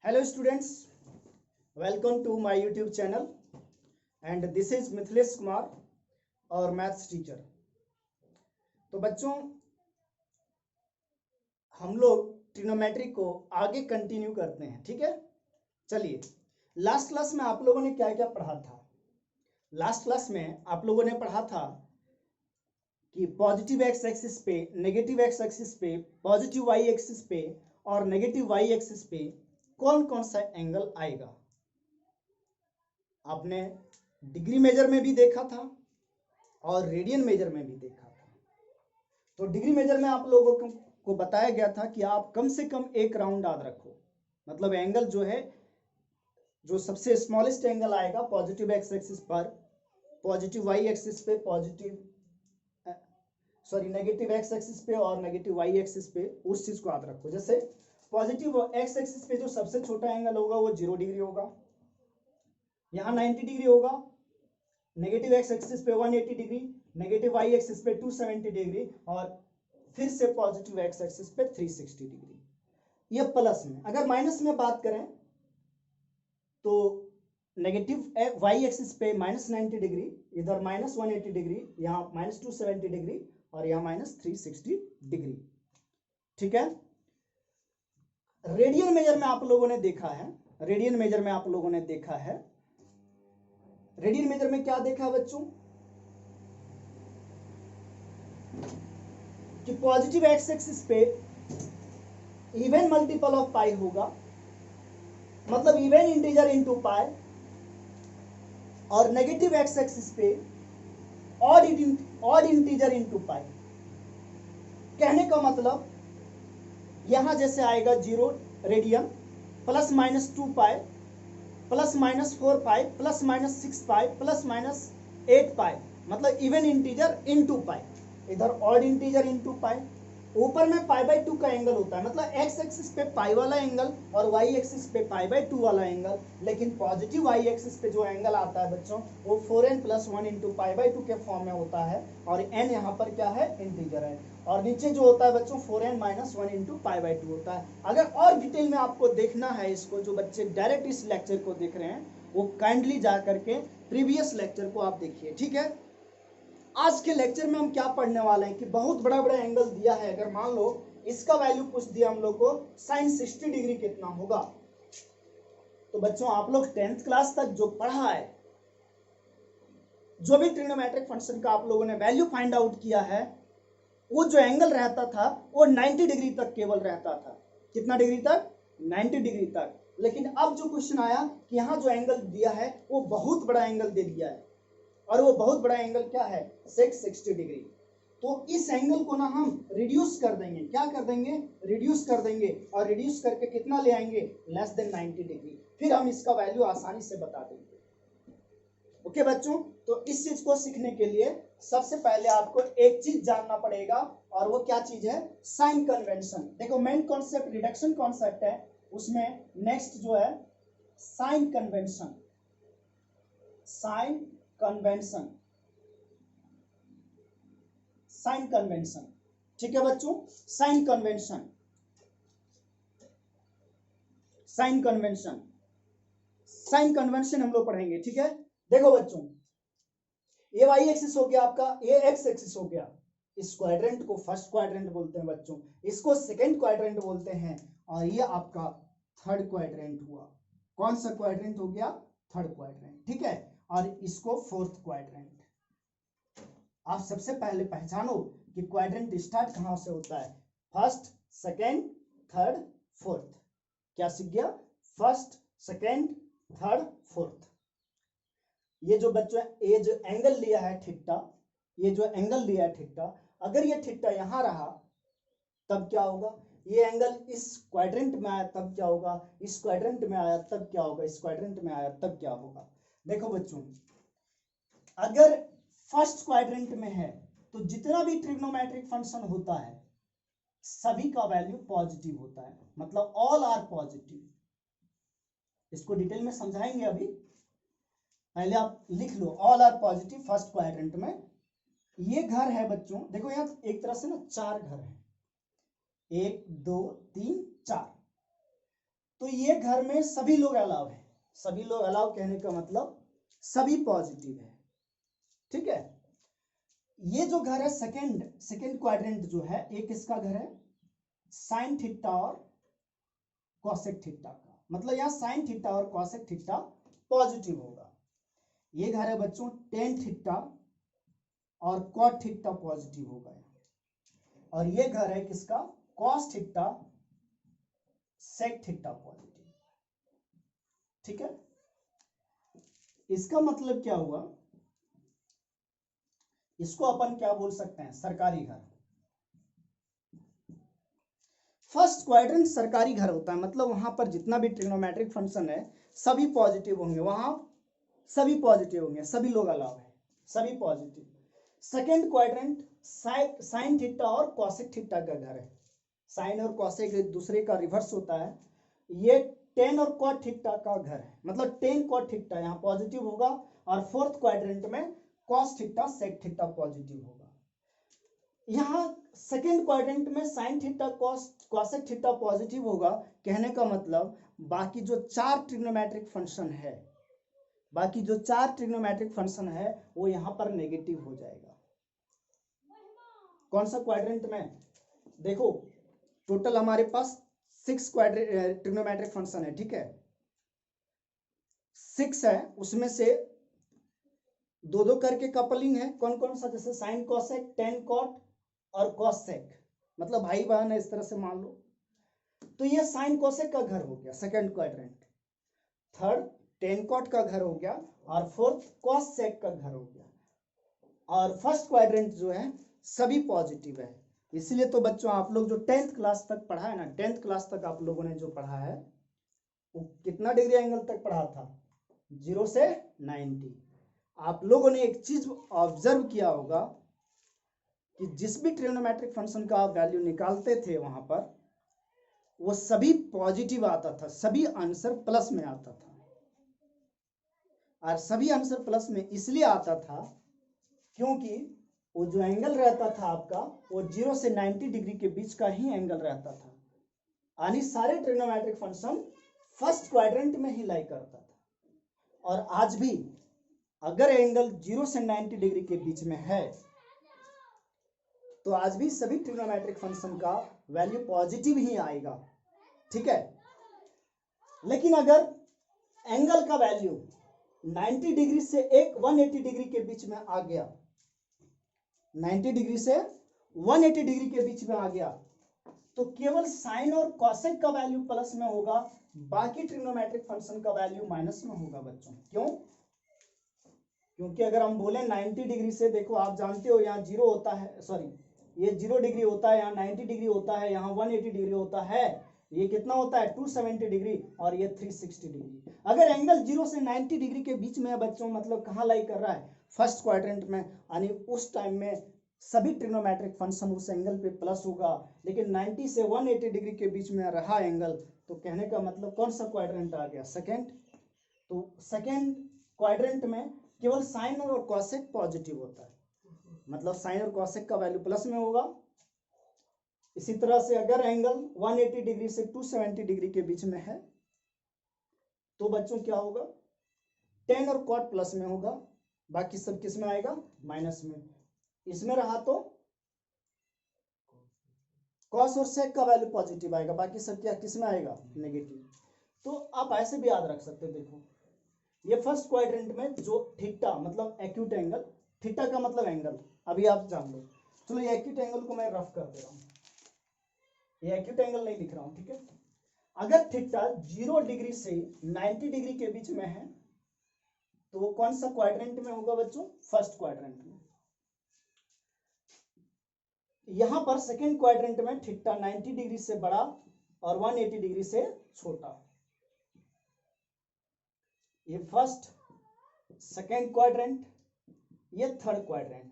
Hello students, welcome to my YouTube channel and this is Mithilesh Kumar और maths teacher. तो बच्चों हम लोग ट्रिग्नोमेट्री को आगे कंटिन्यू करते हैं, ठीक है। चलिए, लास्ट क्लास में आप लोगों ने क्या क्या पढ़ा था। लास्ट क्लास में आप लोगों ने पढ़ा था कि पॉजिटिव एक्स एक्सिस पे, नेगेटिव एक्स एक्सिस पे, पॉजिटिव वाई एक्सिस पे और नेगेटिव वाई एक्सिस पे कौन कौन सा एंगल आएगा। आपने डिग्री मेजर में भी देखा था और रेडियन मेजर में भी देखा था। तो डिग्री मेजर में आप लोगों को बताया गया था कि आप कम से कम एक राउंड याद रखो, मतलब एंगल जो है, जो सबसे स्मॉलेस्ट एंगल आएगा पॉजिटिव एक्स एक्सिस पर, पॉजिटिव वाई एक्सिस पे, नेगेटिव एक्स एक्सिस पे और नेगेटिव वाई एक्सिस पे, उस चीज को याद रखो। जैसे पॉजिटिव एक्स एक्सिस पे जो सबसे छोटा एंगल होगा वो 0 डिग्री होगा, यहाँ 90 डिग्री होगा। नेगेटिव एक्स एक्सिस पे 180 डिग्री, नेगेटिव वाई एक्सिस पे 270 डिग्री और फिर से पॉजिटिव एक्स एक्सिस पे 360 डिग्री। ये प्लस में। अगर माइनस में बात करें तो नेगेटिव वाई एक्सिस पे -90 डिग्री, इधर -180 डिग्री, यहाँ -270 डिग्री और यहाँ -360 डिग्री, ठीक है। रेडियन मेजर में आप लोगों ने देखा है, रेडियन मेजर में आप लोगों ने देखा है, रेडियन मेजर में क्या देखा बच्चों कि पॉजिटिव एक्स एक्सिस पे इवन मल्टीपल ऑफ पाई होगा, मतलब इवन इंटीजर इनटू पाई, और नेगेटिव एक्स एक्सिस पे ऑड इंटीजर इनटू पाई। कहने का मतलब यहां जैसे आएगा 0 रेडियन ±2 पाई ±4 पाई ±6 पाई ±8 पाई, मतलब इवन इंटीजर इनटू पाई, इधर ऑड इंटीजर इनटू पाई। ऊपर में π/2 का एंगल होता है, मतलब एक्स एक्सिस पे पाई वाला एंगल और वाई एक्सिस पे π/2 वाला एंगल। लेकिन पॉजिटिव वाई एक्सिस पे जो एंगल आता है बच्चों वो 4n + 1 × π/2 के फॉर्म में होता है और n यहाँ पर क्या है, इंटीजर है। और नीचे जो होता है बच्चों 4n - 1 × π/2 होता है। अगर और डिटेल में आपको देखना है इसको, जो बच्चे डायरेक्ट इस लेक्चर को देख रहे हैं वो काइंडली जा करके प्रीवियस लेक्चर को आप देखिए, ठीक है। आज के लेक्चर में हम क्या पढ़ने वाले हैं कि बहुत बड़ा बड़ा एंगल दिया है। अगर मान लो इसका वैल्यू पूछ दिया हम लोग को sin 60 डिग्री कितना होगा, तो बच्चों आप लोग 10th क्लास तक जो पढ़ा है, जो भी ट्रिग्नोमेट्रिक फंक्शन का आप लोगों ने वैल्यू फाइंड आउट किया है, वो जो एंगल रहता था वो 90 डिग्री तक केवल रहता था। कितना डिग्री तक? 90 डिग्री तक। लेकिन अब जो क्वेश्चन आया कि यहाँ जो एंगल दिया है वो बहुत बड़ा एंगल दे दिया है, और वो बहुत बड़ा एंगल क्या है, 60 डिग्री। तो इस एंगल को ना हम रिड्यूस कर देंगे। क्या कर देंगे? रिड्यूस कर देंगे, और रिड्यूस करके कितना ले आएंगे, <90 डिग्री। फिर हम इसका वैल्यू आसानी से बता देंगे। ओके बच्चों, तो इस चीज को सीखने के लिए सबसे पहले आपको एक चीज जानना पड़ेगा, और वो क्या चीज है, साइन कन्वेंशन। देखो मेन कॉन्सेप्ट रिडक्शन कॉन्सेप्ट है, उसमें नेक्स्ट जो है sign convention. Sign convention, sign convention, ठीक है बच्चों। Sign convention, sign convention, sign convention हम लोग पढ़ेंगे, ठीक है। देखो बच्चों, ये वाई एक्सिस हो गया आपका, ये एक्स एक्सिस हो गया। इस क्वाड्रेंट को फर्स्ट क्वाड्रेंट बोलते हैं बच्चों, इसको सेकंड क्वाड्रेंट बोलते हैं, और ये आपका थर्ड क्वाड्रेंट हुआ। कौन सा क्वाड्रेंट हो गया? थर्ड क्वाड्रेंट, ठीक है। और इसको फोर्थ क्वाड्रेंट। आप सबसे पहले पहचानो कि क्वाड्रेंट स्टार्ट कहां से होता है, फर्स्ट, सेकंड, थर्ड, फोर्थ। क्या सीख गया? First, second, third, fourth. ये जो बच्चों, ये जो एंगल लिया है थीटा, ये जो एंगल लिया है थीटा, अगर ये थीटा यहां रहा तब क्या होगा, ये एंगल इस क्वाड्रेंट में आया तब क्या होगा, इस क्वाड्रेंट में आया तब क्या होगा, इस क्वाड्रेंट में आया तब क्या होगा। देखो बच्चों, अगर फर्स्ट क्वाड्रेंट में है तो जितना भी ट्रिग्नोमेट्रिक फंक्शन होता है सभी का वैल्यू पॉजिटिव होता है, मतलब ऑल आर पॉजिटिव। इसको डिटेल में समझाएंगे अभी, पहले आप लिख लो all are positive first quadrant में। ये घर है बच्चों, देखो यहाँ एक तरह से ना 4 घर है, 1 2 3 4। तो ये घर में सभी लोग अलाउ है, सभी लोग अलाउ कहने का मतलब सभी पॉजिटिव है, ठीक है। ये जो घर है सेकेंड क्वाड्रेंट जो है, एक इसका घर है साइन थीटा और कॉसेक थीटा का, मतलब यहाँ साइन थीटा और कॉसेक थीटा पॉजिटिव होगा। ये घर है बच्चों टेन थीटा और कॉट थीटा पॉजिटिव होगा, और ये घर है किसका cos theta sec theta positive, ठीक है। इसका मतलब क्या हुआ, इसको अपन क्या बोल सकते हैं, सरकारी घर। फर्स्ट क्वाड्रेंट सरकारी घर होता है, मतलब वहां पर जितना भी ट्रिग्नोमेट्रिक फंक्शन है सभी पॉजिटिव होंगे, वहां सभी पॉजिटिव होंगे, सभी लोग अलाउ है, सभी positive. Second quadrant sign theta और कॉसेक थीटा का घर है, साइन और कॉसेक एक दूसरे का रिवर्स होता है। ये टेन और कॉट थीटा का घर है, मतलब टेन कॉट थीटा यहाँ पॉजिटिव होगा, और फोर्थ क्वाड्रेंट में cos theta sec theta positive होगा। यहाँ सेकेंड क्वाड्रेंट में sine theta cosec theta positive होगा, कहने का मतलब बाकी जो चार ट्रिग्नोमेट्रिक फंक्शन है, बाकी जो चार ट्रिग्नोमेट्रिक फंक्शन है वो यहाँ पर नेगेटिव हो जाएगा। कौन सा क्वाड्रेंट में, देखो टोटल हमारे पास 6 ट्रिग्नोमेट्रिक फंक्शन है, ठीक है, 6 है, उसमें से दो दो करके कपलिंग है, कौन कौन सा, जैसे साइन कॉसेक टेन कॉट और कॉसेक, मतलब भाई बहन है इस तरह से मान लो। तो ये साइन कॉसेक का घर हो गया second quadrant, third tan cot का घर हो गया, और फोर्थ कॉसेक का घर हो गया, और फर्स्ट क्वाड्रेंट जो है सभी पॉजिटिव है। इसलिए तो बच्चों आप लोग जो 10th क्लास तक पढ़ा है ना, 10th क्लास तक आप लोगों ने जो पढ़ा है वो कितना डिग्री एंगल तक पढ़ा था, 0 से 90। आप लोगों ने एक चीज ऑब्जर्व किया होगा कि जिस भी ट्रिग्नोमेट्रिक फंक्शन का आप वैल्यू निकालते थे वहां पर वो सभी पॉजिटिव आता था, सभी आंसर प्लस में आता था, और सभी आंसर प्लस में इसलिए आता था क्योंकि वो जो एंगल रहता था आपका वो 0 से 90 डिग्री के बीच का ही एंगल रहता था, यानी सारे ट्रिग्नोमेट्रिक फंक्शन फर्स्ट क्वाड्रेंट में ही लाई करता था। और आज भी अगर एंगल 0 से 90 डिग्री के बीच में है तो आज भी सभी ट्रिग्नोमेट्रिक फंक्शन का वैल्यू पॉजिटिव ही आएगा, ठीक है। लेकिन अगर एंगल का वैल्यू 90 डिग्री से 180 डिग्री के बीच में आ गया, 90 डिग्री से 180 डिग्री के बीच में आ गया, तो केवल साइन और कॉसेक का वैल्यू प्लस में होगा, बाकी ट्रिग्नोमेट्रिक फंक्शन का वैल्यू माइनस में होगा बच्चों। क्यों? क्योंकि अगर हम बोले 90 डिग्री से, देखो आप जानते हो यहाँ 0 होता है, सॉरी ये 0 डिग्री होता है, यहाँ 90 डिग्री होता है, यहाँ 180 डिग्री होता है, ये कितना होता है 270 डिग्री, और ये 360 डिग्री। अगर एंगल 0 से 90 डिग्री के बीच में है बच्चों, मतलब कहाँ लाई कर रहा है, फर्स्ट क्वाड्रेंट में, यानी उस टाइम में सभी ट्रिग्नोमेट्रिक फंक्शन उस एंगल पे प्लस होगा। लेकिन 90 से 180 डिग्री के बीच में रहा एंगल, तो कहने का मतलब कौन सा क्वाड्रेंट आ गया, सेकेंड। तो सेकेंड क्वाड्रेंट में केवल साइन और कॉसेक पॉजिटिव होता है, मतलब साइन और कॉसेक का वैल्यू प्लस में होगा। इसी तरह से अगर एंगल 180 डिग्री से 270 डिग्री के बीच में है तो बच्चों क्या होगा, टेन और कॉट प्लस में होगा, बाकी सब किस में आएगा, माइनस में। इसमें रहा तो कॉस और सेक का वैल्यू पॉजिटिव आएगा, बाकी सब क्या किस में आएगा, नेगेटिव। तो आप ऐसे भी याद रख सकते हो, देखो ये फर्स्ट क्वाड्रेंट में जो थीटा मतलब एक्यूट एंगल, थीटा का मतलब एंगल, अभी आप जान लो। चलो ये एक्यूट एंगल को मैं रफ कर दे रहा हूं, ये एक्यूट एंगल नहीं लिख रहा हूं, ठीक है। अगर थीटा 0 डिग्री से 90 डिग्री के बीच में है तो वो कौन सा क्वाड्रेंट में होगा बच्चों, फर्स्ट क्वाड्रेंट में। यहां पर सेकेंड क्वाड्रेंट में थीटा 90 डिग्री से बड़ा और 180 डिग्री से छोटा। ये फर्स्ट सेकेंड क्वाड्रेंट, ये थर्ड क्वाड्रेंट।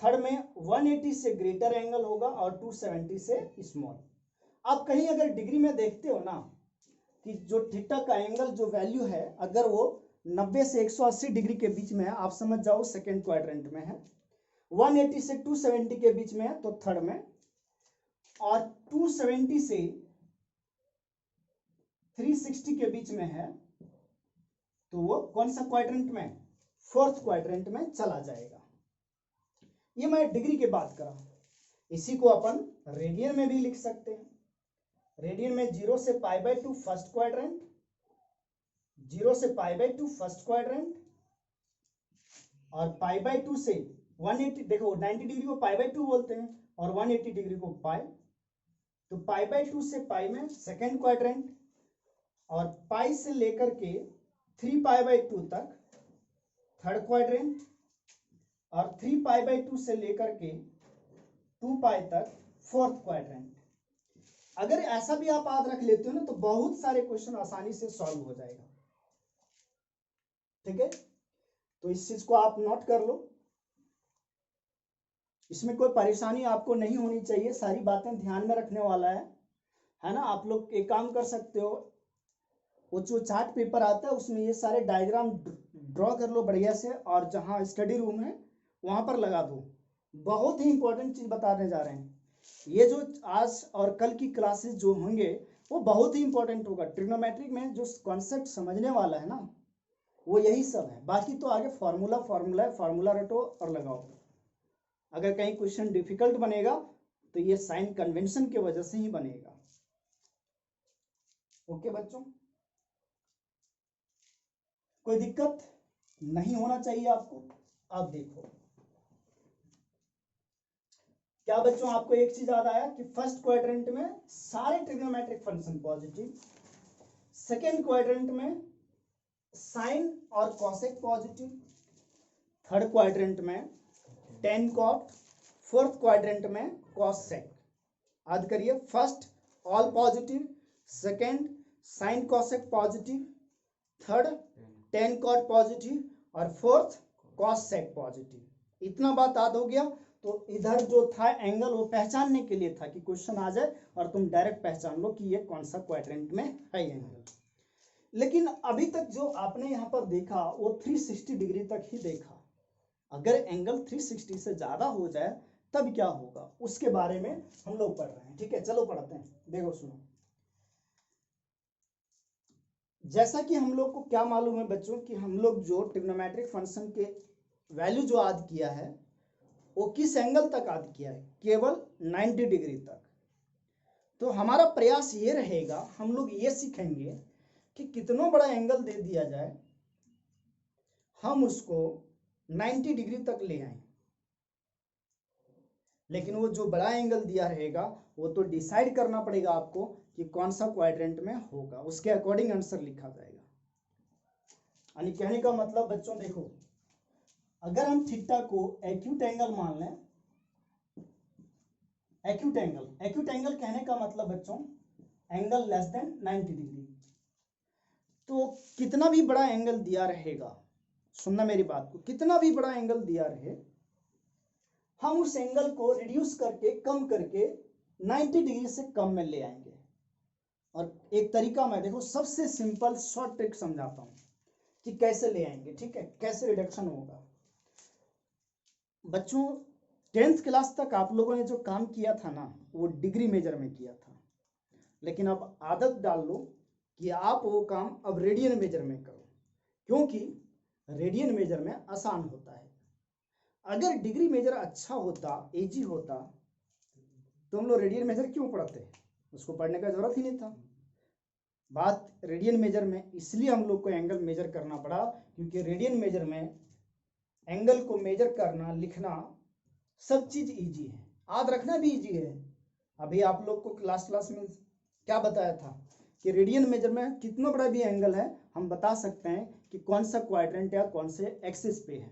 थर्ड में 180 से ग्रेटर एंगल होगा और 270 से स्मॉल। आप कहीं अगर डिग्री में देखते हो ना कि जो थीटा का एंगल जो वैल्यू है, अगर वो 90 से 180 डिग्री के बीच में है, आप समझ जाओ सेकेंड क्वाड्रेंट में है। 180 से 270 के बीच में है तो थर्ड में, और 270 से 360 के बीच में है तो वो कौन सा क्वाड्रेंट में, फोर्थ क्वाड्रेंट में चला जाएगा। ये मैं डिग्री की बात कर रहा हूं। इसी को अपन रेडियन में भी लिख सकते हैं। रेडियन में 0 से π/2 फर्स्ट क्वाड्रेंट, 0 से π/2 फर्स्ट क्वाड्रेंट और π/2 से 180, देखो 90 डिग्री को π/2 बोलते हैं और 180 डिग्री को पाई, तो π/2 से पाई में सेकेंड क्वाड्रेंट और पाई से लेकर के 3π/2 तक थर्ड क्वाड्रेंट और 3π/2 से लेकर के 2π तक फोर्थ क्वाड्रेंट। अगर ऐसा भी आप याद रख लेते हो ना तो बहुत सारे क्वेश्चन आसानी से सॉल्व हो जाएगा। ठीक है, तो इस चीज को आप नोट कर लो, इसमें कोई परेशानी आपको नहीं होनी चाहिए, सारी बातें ध्यान में रखने वाला है ना। आप लोग एक काम कर सकते हो, वो जो चार्ट पेपर आता है उसमें ये सारे डायग्राम ड्रॉ कर लो बढ़िया से और जहां स्टडी रूम है वहां पर लगा दो। बहुत ही इंपॉर्टेंट चीज बताने जा रहे हैं। ये जो आज और कल की क्लासेस जो होंगे वो बहुत ही इंपॉर्टेंट होगा। ट्रिग्नोमेट्रिक में जो कॉन्सेप्ट समझने वाला है ना वो यही सब है, बाकी तो आगे फॉर्मूला फॉर्मूला रटो और लगाओ। अगर कहीं क्वेश्चन डिफिकल्ट बनेगा तो ये साइन कन्वेंशन की वजह से ही बनेगा। ओके बच्चों, कोई दिक्कत नहीं होना चाहिए आपको। आप देखो क्या बच्चों, आपको एक चीज याद आया कि फर्स्ट क्वाड्रेंट में सारे trigonometric function positive, second quadrant में साइन और कॉसेक पॉजिटिव, थर्ड क्वाड्रेंट में टेन कॉट, फोर्थ क्वाड्रेंट में कॉसेक। याद करिए, first all positive, second sine cosec positive, third tan cot positive और फोर्थ कॉसेक पॉजिटिव। इतना बात याद हो गया। तो इधर जो था एंगल वो पहचानने के लिए था कि क्वेश्चन आ जाए और तुम डायरेक्ट पहचान लो कि ये कौन सा क्वाड्रेंट में है एंगल। लेकिन अभी तक जो आपने यहाँ पर देखा वो 360 डिग्री तक ही देखा। अगर एंगल 360 से ज्यादा हो जाए तब क्या होगा उसके बारे में हम लोग पढ़ रहे हैं। ठीक है, चलो पढ़ते हैं। देखो सुनो, जैसा कि हम लोग को क्या मालूम है बच्चों कि हम लोग जो ट्रिग्नोमेट्रिक फंक्शन के वैल्यू जो याद किया है वो किस एंगल तक याद किया है, केवल 90 डिग्री तक। तो हमारा प्रयास ये रहेगा, हम लोग ये सीखेंगे कि कितना बड़ा एंगल दे दिया जाए हम उसको 90 डिग्री तक ले आए। लेकिन वो जो बड़ा एंगल दिया रहेगा वो तो डिसाइड करना पड़ेगा आपको कि कौन सा क्वाड्रेंट में होगा, उसके अकॉर्डिंग आंसर लिखा जाएगा। यानी कहने का मतलब बच्चों देखो, अगर हम थीटा को एक्यूट एंगल मान लें, एक्यूट एंगल कहने का मतलब बच्चों एंगल लेस देन 90 डिग्री। तो कितना भी बड़ा एंगल दिया रहेगा, सुनना मेरी बात को, कितना भी बड़ा एंगल दिया रहे हम उस एंगल को रिड्यूस करके कम करके 90 डिग्री से कम में ले आएंगे। और एक तरीका मैं देखो सबसे सिंपल शॉर्ट ट्रिक समझाता हूं कि कैसे ले आएंगे। ठीक है, कैसे रिडक्शन होगा। बच्चों 10th क्लास तक आप लोगों ने जो काम किया था ना वो डिग्री मेजर में किया था, लेकिन अब आदत डाल लो कि आप वो काम अब रेडियन मेजर में करो, क्योंकि रेडियन मेजर में आसान होता है। अगर डिग्री मेजर अच्छा होता, इजी होता, तो हम लोग रेडियन मेजर क्यों पढ़ते, उसको पढ़ने का जरूरत ही नहीं था। बात रेडियन मेजर में इसलिए हम लोग को एंगल मेजर करना पड़ा क्योंकि रेडियन मेजर में एंगल को मेजर करना, लिखना सब चीज इजी है, याद रखना भी इजी है। अभी आप लोग को क्लास में क्या बताया था कि रेडियन मेजर में कितना बड़ा भी एंगल है हम बता सकते हैं कि कौन सा क्वाड्रेंट या कौन से एक्सिस पे है,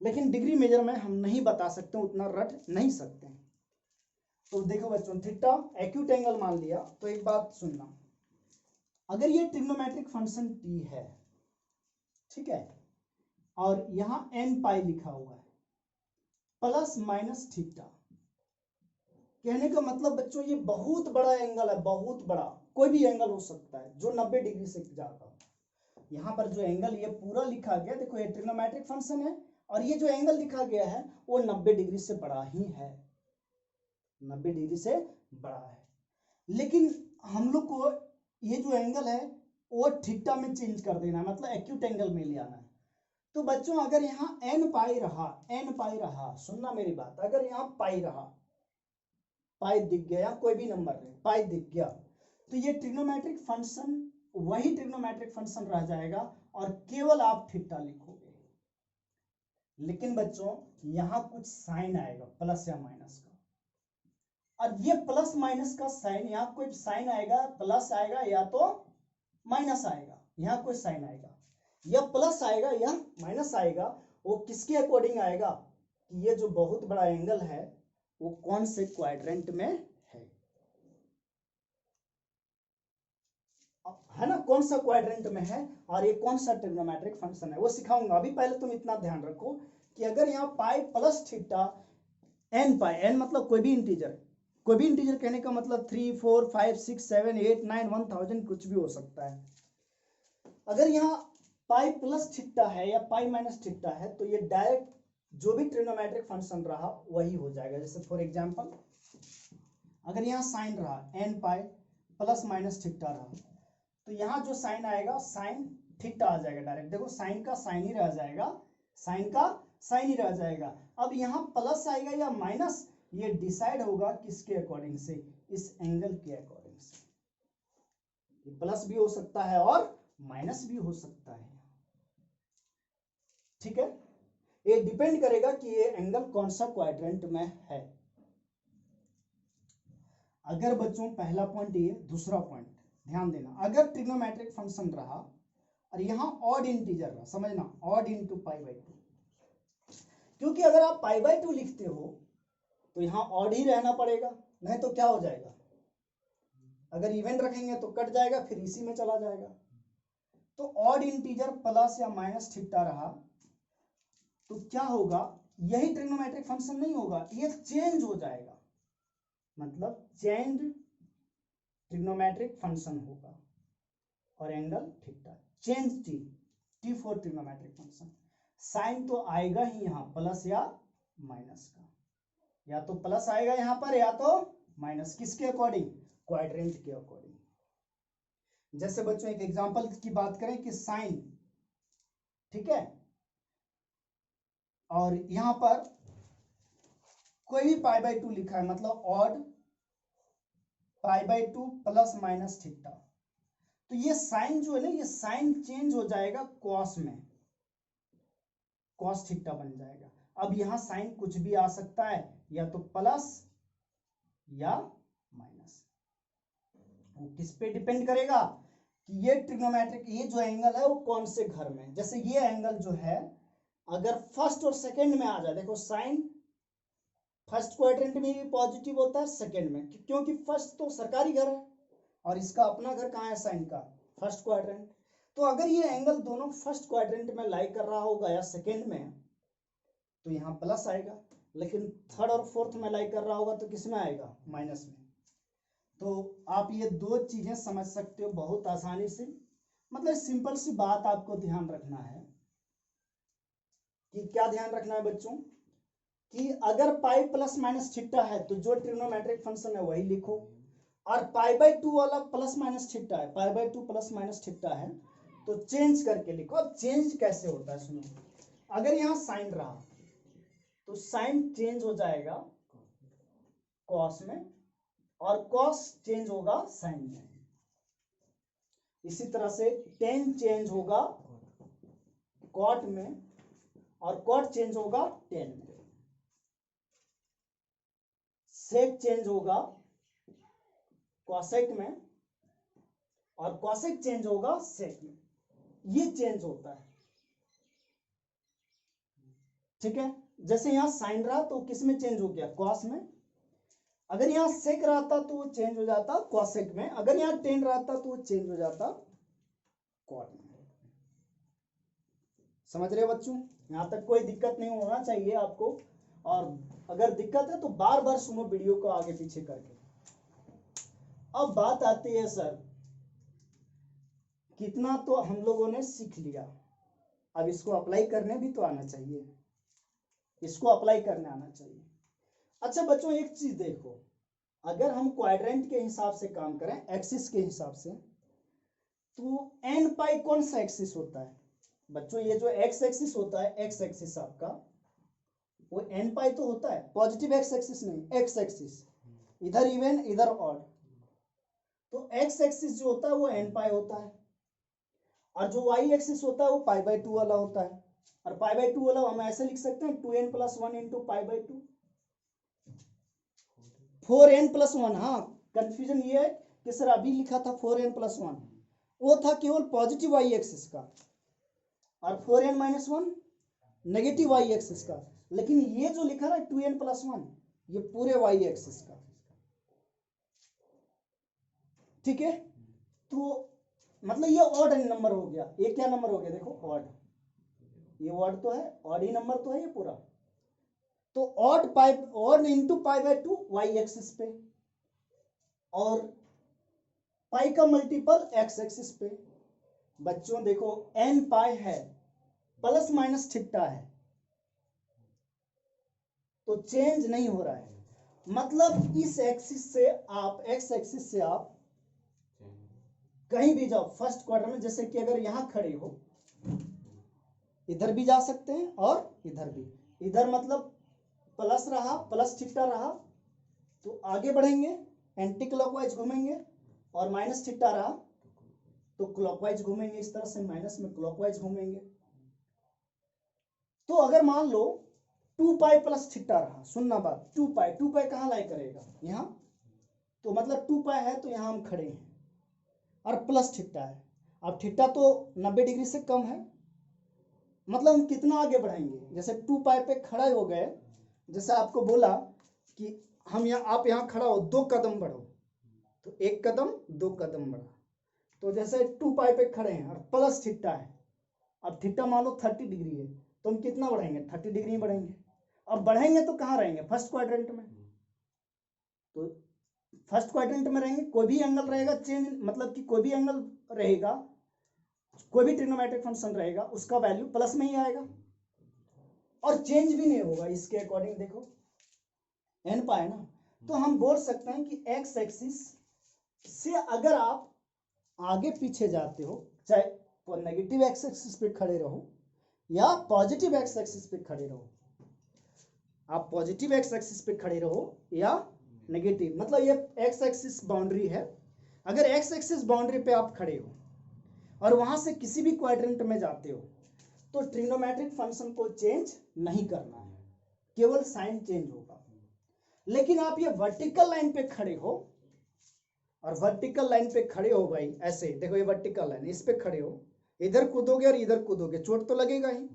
लेकिन डिग्री मेजर में हम नहीं बता सकते, उतना रट नहीं सकते। तो देखो बच्चों, थीटा एक्यूट एंगल मान लिया तो एक बात सुनना, अगर ये ट्रिग्नोमेट्रिक फंक्शन टी है, ठीक है, और यहां एन पाई लिखा हुआ है प्लस माइनस थीटा, कहने का मतलब बच्चों ये बहुत बड़ा एंगल है, बहुत बड़ा, कोई भी एंगल हो सकता है जो 90 डिग्री से जाता हो। यहाँ पर जो एंगल ये पूरा लिखा गया, देखो ये ट्रिग्नोमेट्रिक फंक्शन है और ये जो एंगल लिखा गया है वो 90 डिग्री से बड़ा ही है, 90 डिग्री से बड़ा है। लेकिन हम लोग को ये जो एंगल है वो थीटा में चेंज कर देना है, मतलब एक्यूट एंगल में ले आना है। तो बच्चों अगर यहाँ एन पाई रहा, सुनना मेरी बात, अगर यहाँ पाई रहा, पाई दिख गया, कोई भी नंबर है पाई दिख गया, तो ये ट्रिग्नोमेट्रिक फंक्शन वही ट्रिग्नोमेट्रिक फंक्शन रह जाएगा और केवल आप थीटा लिखोगे। लेकिन बच्चों यहाँ कुछ साइन आएगा प्लस या माइनस का, और ये प्लस माइनस का साइन, यहाँ कोई साइन आएगा, प्लस आएगा या तो माइनस आएगा, यहाँ कोई साइन आएगा, या प्लस आएगा या माइनस आएगा। वो किसके अकॉर्डिंग आएगा कि ये जो बहुत बड़ा एंगल है वो कौन से क्वाड्रेंट में है ना, कौन सा क्वाड्रेंट में है और ये कौन सा ट्रिग्नोमेट्रिक फंक्शन है, वो सिखाऊंगा। अभी पहले तुम इतना ध्यान रखो कि अगर यहाँ पाई प्लस थीटा एन पाई, एन मतलब कोई भी इंटीजर, कोई भी इंटीजर कहने का मतलब 3 4 5 6 7 8 9 1000 कुछ भी हो सकता है। अगर यहाँ पाई प्लस थीटा है या पाई माइनस थीटा है तो ये डायरेक्ट जो भी ट्रिग्नोमेट्रिक फंक्शन रहा वही हो जाएगा। जैसे फॉर एग्जांपल अगर यहाँ साइन रहा n pi plus minus theta रहा, तो यहाँ जो साइन आएगा साइन थीटा आ जाएगा डायरेक्ट। देखो साइन का साइन ही रह जाएगा, साइन का साइन ही रह जाएगा। अब यहाँ प्लस आएगा या माइनस, ये डिसाइड होगा किसके अकॉर्डिंग से, इस एंगल के अकॉर्डिंग से। ये प्लस भी हो सकता है और माइनस भी हो सकता है, ठीक है। ये डिपेंड करेगा कि ये एंगल कौन सा क्वाड्रेंट में है। अगर बच्चों पहला पॉइंट ये, दूसरा पॉइंट ध्यान देना, अगर ट्रिग्नोमेट्रिक फंक्शन रहा और यहाँ ऑड इंटीजर रहा, समझना ऑड इंटू पाई बाई 2, क्योंकि अगर आप पाई बाई 2 लिखते हो तो यहाँ ऑड ही रहना पड़ेगा, नहीं तो क्या हो जाएगा, अगर इवन रखेंगे तो कट जाएगा, फिर इसी में चला जाएगा। तो ऑड इंटीजर प्लस या माइनस थीटा रहा तो क्या होगा, यही ट्रिग्नोमेट्रिक फंक्शन नहीं होगा, ये चेंज हो जाएगा, मतलब चेंज ट्रिग्नोमेट्रिक फंक्शन होगा और angle theta, change T for trigonometric function. Sine तो आएगा ही यहाँ प्लस या माइनस का, या तो प्लस आएगा यहाँ पर या तो माइनस, किसके अकॉर्डिंग, क्वाड्रेंट के अकॉर्डिंग। जैसे बच्चों एक एग्जांपल की बात करें कि साइन, ठीक है, और यहां पर कोई भी पाई बाई 2 लिखा है, मतलब odd pi by 2 plus minus theta, तो ये साइन जो है ना, ये साइन चेंज हो जाएगा कॉस में, कॉस थीटा बन जाएगा। अब यहां साइन कुछ भी आ सकता है, या तो प्लस या माइनस, वो किस पे डिपेंड करेगा कि ये ट्रिग्नोमेट्रिक, ये जो एंगल है वो कौन से घर में। जैसे ये एंगल जो है अगर फर्स्ट और सेकंड में आ जाए, देखो साइन फर्स्ट क्वाड्रेंट में भी पॉजिटिव होता है, सेकंड में, क्योंकि फर्स्ट तो सरकारी घर है और इसका अपना घर कहाँ है, साइन का फर्स्ट क्वाड्रेंट। तो अगर ये एंगल दोनों फर्स्ट क्वाड्रेंट में लाई कर रहा होगा या सेकंड में, तो यहाँ प्लस आएगा, लेकिन थर्ड और फोर्थ में लाई कर रहा होगा तो किस में आएगा, माइनस में। तो आप ये दो चीजें समझ सकते हो बहुत आसानी से, मतलब सिंपल सी बात आपको ध्यान रखना है कि क्या ध्यान रखना है बच्चों, कि अगर पाई प्लस माइनस थीटा है तो जो ट्रिग्नोमेट्रिक फंक्शन है वही लिखो, और पाई बाई 2 वाला प्लस माइनस थीटा है, पाई बाई 2 प्लस माइनस थीटा है तो चेंज करके लिखो। अब चेंज कैसे होता है सुनो, अगर यहाँ साइन रहा तो साइन चेंज हो जाएगा कॉस में, और कॉस चेंज होगा साइन में। इसी तरह से टेन चेंज होगा कॉट में, और कॉट चेंज होगा टेन में। सेक चेंज होगा कॉसेक में, और कॉसेक चेंज होगा सेक में। ये चेंज होता है, ठीक है। जैसे यहां साइन रहा तो किस में चेंज हो गया, कॉस में। अगर यहां सेक रहता तो वो चेंज हो जाता कॉसेक में, अगर यहां टेन रहता तो वो चेंज हो जाता कॉट में। समझ रहे हो बच्चों, यहां तक कोई दिक्कत नहीं होना चाहिए आपको, और अगर दिक्कत है तो बार बार सुनो वीडियो को आगे पीछे करके। अब बात आती है सर, कितना तो हम लोगों ने सीख लिया, अब इसको अप्लाई करने भी तो आना चाहिए, इसको अप्लाई करने आना चाहिए। अच्छा बच्चों एक चीज देखो, अगर हम क्वाड्रेंट के हिसाब से काम करें, एक्सिस के हिसाब से, तो एन पाई कौन सा एक्सिस होता है बच्चों? ये जो एक्स एक्सिस होता है, एक्स एक्सिस आपका वो एन पाई तो होता है, पॉजिटिव एक्स एक्सिस नहीं, एक्स एक्सिस, इधर इवन इधर ऑड। तो एक्स एक्सिस जो होता है वो एन पाई होता है, और जो वाई एक्सिस होता है वो पाई बाई 2 वाला होता है। और पाई बाई 2 वाला हम ऐसे लिख सकते हैं 2n + 1 into pi by 2, 4n+1। हाँ, कंफ्यूजन ये है कि सर अभी लिखा था 4n+1, वो था केवल पॉजिटिव वाई एक्सिस का, और 4n-1 नेगेटिव वाई एक्सिस का। लेकिन ये जो लिखा ना 2n+1, ये पूरे वाई एक्सिस का। ठीक है, तो मतलब ये ऑड नंबर हो गया। ये क्या नंबर हो गया? देखो ऑड, ये ऑड तो है, ऑड ही नंबर तो है ये पूरा। तो odd pi, odd into pi by 2 y axis पे, और पाई का मल्टीपल एक्स एक्सिस पे। बच्चों देखो एन पाई है, प्लस माइनस थीटा है, तो चेंज नहीं हो रहा है। मतलब इस एक्सिस से आप, एक्स एक्सिस से आप कहीं भी जाओ फर्स्ट क्वार्टर में, जैसे कि अगर यहां खड़े हो, इधर भी जा सकते हैं और इधर भी। इधर मतलब प्लस रहा, प्लस थीटा रहा तो आगे बढ़ेंगे, एंटी क्लॉकवाइज घूमेंगे, और माइनस थीटा रहा तो क्लॉकवाइज घूमेंगे, इस तरह से माइनस में क्लॉकवाइज घूमेंगे। तो अगर मान लो 2 पाई प्लस थीटा रहा, सुनना बात, 2 पाई कहाँ लाई करेगा? यहाँ। तो मतलब 2 पाई है तो यहाँ हम खड़े हैं, और प्लस थीटा है। अब थीटा तो 90 डिग्री से कम है, मतलब हम कितना आगे बढ़ेंगे? जैसे 2 पाई पे खड़े हो गए, जैसे आपको बोला कि हम यहाँ, आप यहाँ खड़ा हो, 2 कदम बढ़ो, तो 1 कदम 2 कदम बढ़ा। तो जैसे 2 पाई पे खड़े हैं और प्लस थीटा है, अब थीटा मान लो 30 डिग्री है, तो हम कितना बढ़ेंगे? 30 डिग्री बढ़ेंगे। अब बढ़ेंगे तो कहाँ रहेंगे? फर्स्ट क्वाड्रेंट में। तो फर्स्ट क्वाड्रेंट में रहेंगे, कोई भी एंगल रहेगा चेंज, मतलब कि कोई भी एंगल रहेगा, कोई भी ट्रिग्नोमेट्रिक फंक्शन रहेगा, उसका वैल्यू प्लस में ही आएगा और चेंज भी नहीं होगा इसके अकॉर्डिंग। देखो एन पाए ना, तो हम बोल सकते हैं कि एक्स एक्सिस से अगर आप आगे पीछे जाते हो, चाहे नेगेटिव एक्स एक्सिस पे खड़े रहो या पॉजिटिव एक्स एक्सिस पे खड़े रहो, आप पॉजिटिव एक्स एक्सिस पे खड़े रहो या नेगेटिव, मतलब ये एक्स एक्सिस बाउंड्री है। अगर एक्स एक्सिस बाउंड्री पे आप खड़े हो और वहां से किसी भी क्वाड्रेंट में जाते हो, तो ट्रिग्नोमेट्रिक फंक्शन को चेंज नहीं करना है, केवल साइन चेंज होगा। लेकिन आप ये वर्टिकल लाइन पे खड़े हो, और वर्टिकल लाइन पे खड़े हो भाई, ऐसे देखो ये वर्टिकल लाइन, इस पे खड़े हो, इधर कूदोगे और इधर कूदोगे, चोट तो लगेगा ही।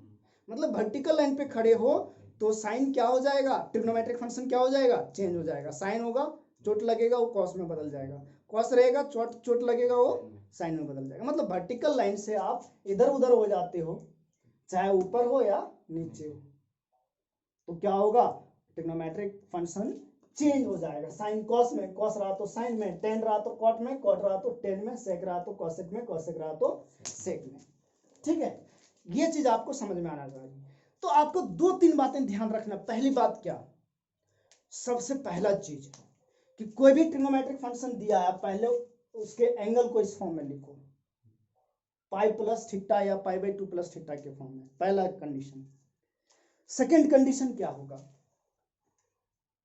मतलब वर्टिकल लाइन पे खड़े हो तो साइन क्या हो जाएगा? ट्रिग्नोमेट्रिक फंक्शन क्या हो जाएगा? चेंज हो जाएगा। साइन होगा, चोट लगेगा, वो कॉस में बदल जाएगा, कॉस रहेगा, चोट लगेगा, वो साइन में बदल जाएगा। मतलब वर्टिकल लाइन से आप इधर उधर हो जाते हो, चाहे ऊपर हो या नीचे हो, तो क्या होगा? ट्रिग्नोमेट्रिक फंक्शन चेंज हो जाएगा। साइन कॉस में, कॉस रहा तो साइन में, टेन रहा तो कॉट में, कॉट रहा तो टेन में, सेक रहा तो कॉसेक में, कॉसेक रहा तो सेक में। ठीक है, ये चीज आपको समझ में आना चाहिए। तो आपको 2-3 बातें ध्यान रखना। पहली बात क्या? सबसे पहला चीज कि कोई भी ट्रिग्नोमेट्रिक फंक्शन दिया है, पहले उसके एंगल को इस फॉर्म में लिखो, पाई प्लस थीटा या पाई बाई 2 प्लस थीटा के फॉर्म में, पहला कंडीशन। सेकेंड कंडीशन क्या होगा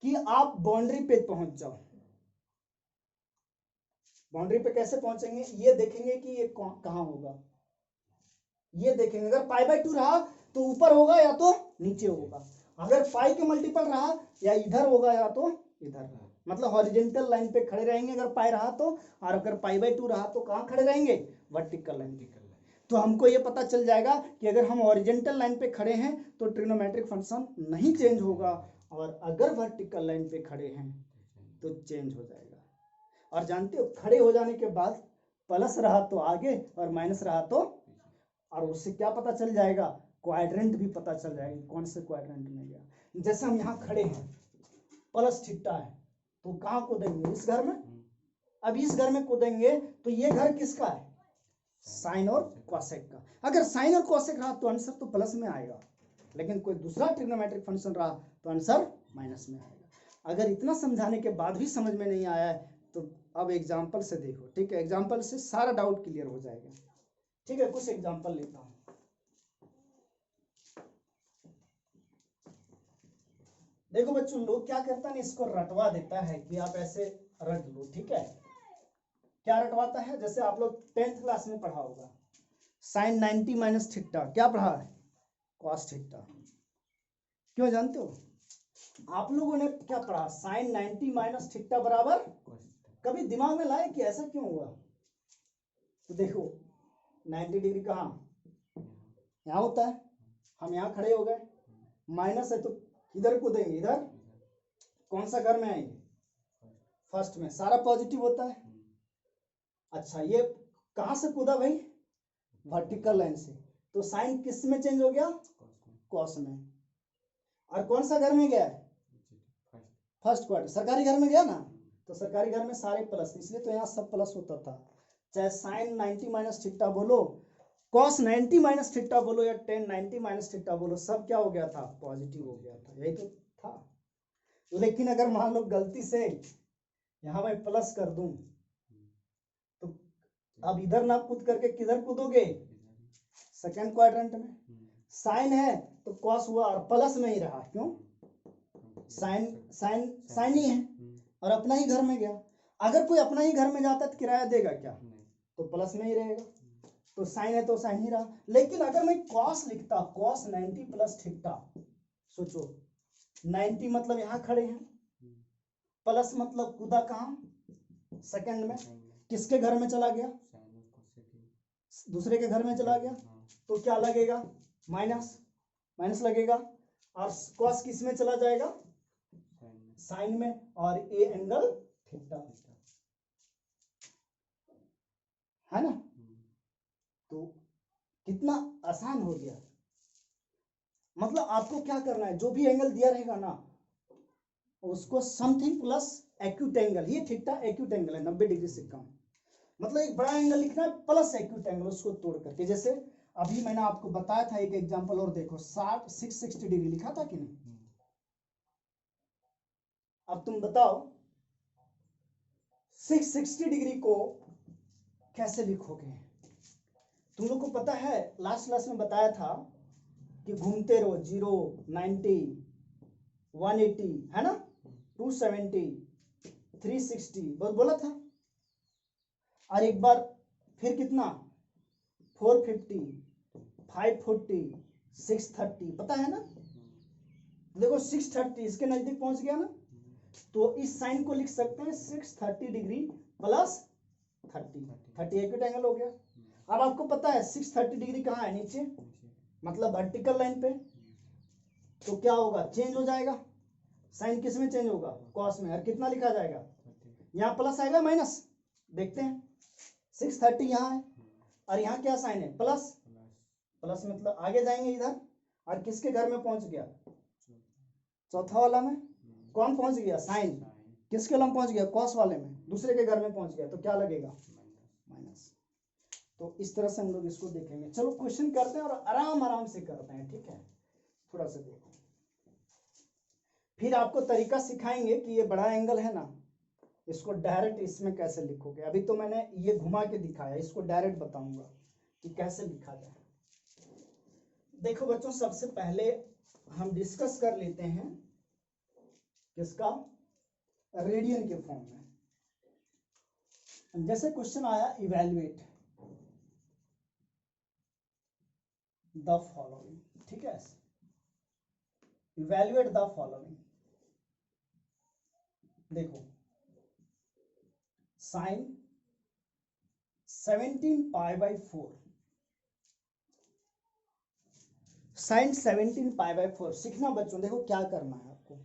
कि आप बाउंड्री पे पहुंच जाओ। बाउंड्री पे कैसे पहुंचेंगे? ये देखेंगे कि ये कहां होगा, ये देखेंगे। अगर पाई बाई 2 रहा तो ऊपर होगा या तो नीचे होगा, अगर पाई के मल्टीपल रहा या इधर होगा या तो इधर, मतलब हॉरिजेंटल लाइन पे खड़े रहेंगे अगर पाई रहा तो, और अगर पाई बाई 2 रहा तो कहां खड़े रहेंगे? Vertical line. तो हमको ये पता चल जाएगा कि अगर हम हॉरिजेंटल लाइन पे खड़े हैं तो ट्रिग्नोमेट्रिक फंक्शन नहीं चेंज होगा, और अगर वर्टिकल लाइन पे खड़े हैं तो चेंज हो जाएगा। और जानते हो खड़े हो जाने के बाद प्लस रहा तो आगे और माइनस रहा तो, और उससे क्या पता चल जाएगा? क्वाड्रेंट भी पता चल जाएगा, कौन से क्वाड्रेंट में गया। जैसे हम यहाँ खड़े हैं, प्लस थीटा है, तो कहाँ कूदेंगे? इस घर में। अब इस घर में कूदेंगे तो ये घर किसका है? साइन और कॉसेक का। अगर साइन और कॉसेक रहा तो आंसर तो प्लस में आएगा, लेकिन कोई दूसरा ट्रिग्नोमेट्रिक फंक्शन रहा तो आंसर माइनस में आएगा। अगर इतना समझाने के बाद भी समझ में नहीं आया है तो अब एग्जाम्पल से देखो, ठीक है, एग्जाम्पल से सारा डाउट क्लियर हो जाएगा। ठीक है, कुछ एग्जाम्पल लेता हूं। देखो बच्चों, लोग क्या करता है ना, इसको रटवा देता है कि आप ऐसे रट लो। ठीक है, क्या रटवाता है, जैसे आप लोग 10th क्लास में पढ़ा होगा साइन 90 माइनस थीटा, क्या पढ़ा है, कॉस थीटा। क्यों जानते हो, आप लोगों ने क्या पढ़ा, साइन 90 माइनस थीटा बराबर, कभी दिमाग में लाए कि ऐसा क्यों हुआ। तो देखो 90 डिग्री कहाँ, यहाँ होता है, हम यहाँ खड़े हो गए, माइनस है तो इधर कूदेंगे, इधर कौन सा घर में आएंगे, फर्स्ट में, सारा पॉजिटिव होता है। अच्छा, ये कहां से कूदा भाई, वर्टिकल लाइन से, तो साइन किस में चेंज हो गया, कॉस में। और कौन सा घर में गया है, फर्स्ट क्वार्टर, सरकारी घर में गया ना, तो सरकारी घर में सारे प्लस, इसलिए तो यहाँ सब प्लस होता था। चाहे साइन 90 माइनस थीटा बोलो, कॉस 90 माइनस थीटा बोलो, या टेन 90 माइनस थीटा बोलो, सब क्या हो गया था, पॉजिटिव हो गया था, यही तो था। लेकिन अगर मान लो गलती से यहाँ मैं प्लस कर दूं, तो अब इधर ना कूद करके किधर कूदोगे, सेकेंड क्वाड्रेंट में। साइन है तो कॉस हुआ और प्लस में ही रहा, क्यों, साइन साइन साइन ही है और अपना ही घर में गया। अगर कोई अपना ही घर में जाता तो किराया देगा क्या, तो प्लस में ही रहेगा, तो साइन है तो साइन ही रहा। लेकिन अगर मैं कॉस लिखता, कॉस 90 प्लस थीटा, सोचो 90 मतलब यहाँ खड़े हैं, प्लस मतलब कूदा कहाँ, सेकंड में, किसके घर में चला गया, दूसरे के घर में चला गया, तो क्या लगेगा, माइनस, माइनस लगेगा। और कॉस किस में चला जाएगा, साइन में, और ए एंगल थीटा है ना। तो कितना आसान हो गया, मतलब आपको क्या करना है, जो भी एंगल दिया रहेगा ना, उसको समथिंग प्लस एक्यूट एंगल, ये थीटा एक्यूट एंगल है 90 डिग्री से कम, मतलब एक बड़ा एंगल लिखना है प्लस एक्यूट एंगल, उसको तोड़ करके। जैसे अभी मैंने आपको बताया था एक एग्जांपल, और देखो 660 डिग्री लिखा था कि नहीं। अब तुम बताओ 660 डिग्री को कैसे लिखोगे। तुम लोग को पता है, लास्ट क्लास में बताया था कि घूमते रहो, 0, 90, 180 है ना, 270, 360 बहुत बोला था। और एक बार फिर कितना, 450, 540, 630, पता है ना। देखो 630 इसके नजदीक पहुंच गया ना, तो इस साइन को लिख सकते हैं 630 डिग्री प्लस 30 एक्यूट एंगल हो गया। अब आपको पता है 630 डिग्री कहाँ है, नीचे, मतलब वर्टिकल लाइन पे, तो क्या होगा, चेंज हो जाएगा, साइन किस में चेंज होगा, कॉस में। और कितना लिखा जाएगा, यहाँ प्लस आएगा माइनस, देखते हैं 630 यहाँ है और यहाँ क्या साइन है, प्लस, प्लस मतलब आगे जाएंगे इधर, और किसके घर में पहुंच गया, चौथा वाला में, कौन पहुंच गया, साइन, किसके वाला में पहुंच गया, कॉस वाले में, दूसरे के घर में पहुंच गया, तो क्या लगेगा, माइनस। तो इस तरह से हम लोग इसको देखेंगे। चलो क्वेश्चन करते हैं और आराम आराम से करते हैं, ठीक है, थोड़ा सा देखो, फिर आपको तरीका सिखाएंगे कि ये बड़ा एंगल है ना, इसको डायरेक्ट इसमें कैसे लिखोगे। अभी तो मैंने ये घुमा के दिखाया, इसको डायरेक्ट बताऊंगा कि कैसे लिखा जाए। देखो बच्चों, सबसे पहले हम डिस्कस कर लेते हैं किसका, रेडियन के फॉर्म में। जैसे क्वेश्चन आया, इवैल्यूएट द फॉलोइंग, ठीक है, इवैल्यूएट द फॉलोइंग। देखो sine 17 pi by 4, sine 17 pi by 4 सीखना बच्चों। देखो क्या करना है आपको,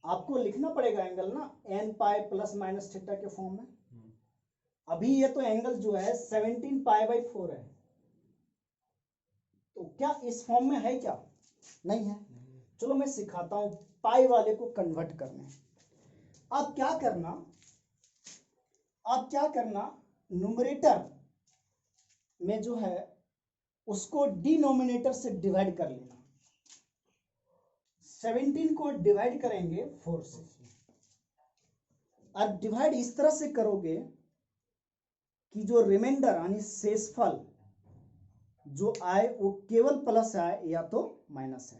आपको लिखना पड़ेगा एंगल ना, n pi plus minus theta के फॉर्म में। अभी ये तो एंगल जो है 17 पाई बाई 4 है, तो क्या इस फॉर्म में है, क्या नहीं है। चलो मैं सिखाता हूं पाई वाले को कन्वर्ट करना। आप क्या करना, न्यूमरेटर में जो है उसको डिनोमिनेटर से डिवाइड कर लेना। 17 को डिवाइड करेंगे 4 से, और डिवाइड इस तरह से करोगे कि जो रिमाइंडर यानी शेषफल जो आए वो केवल प्लस आए या तो माइनस है,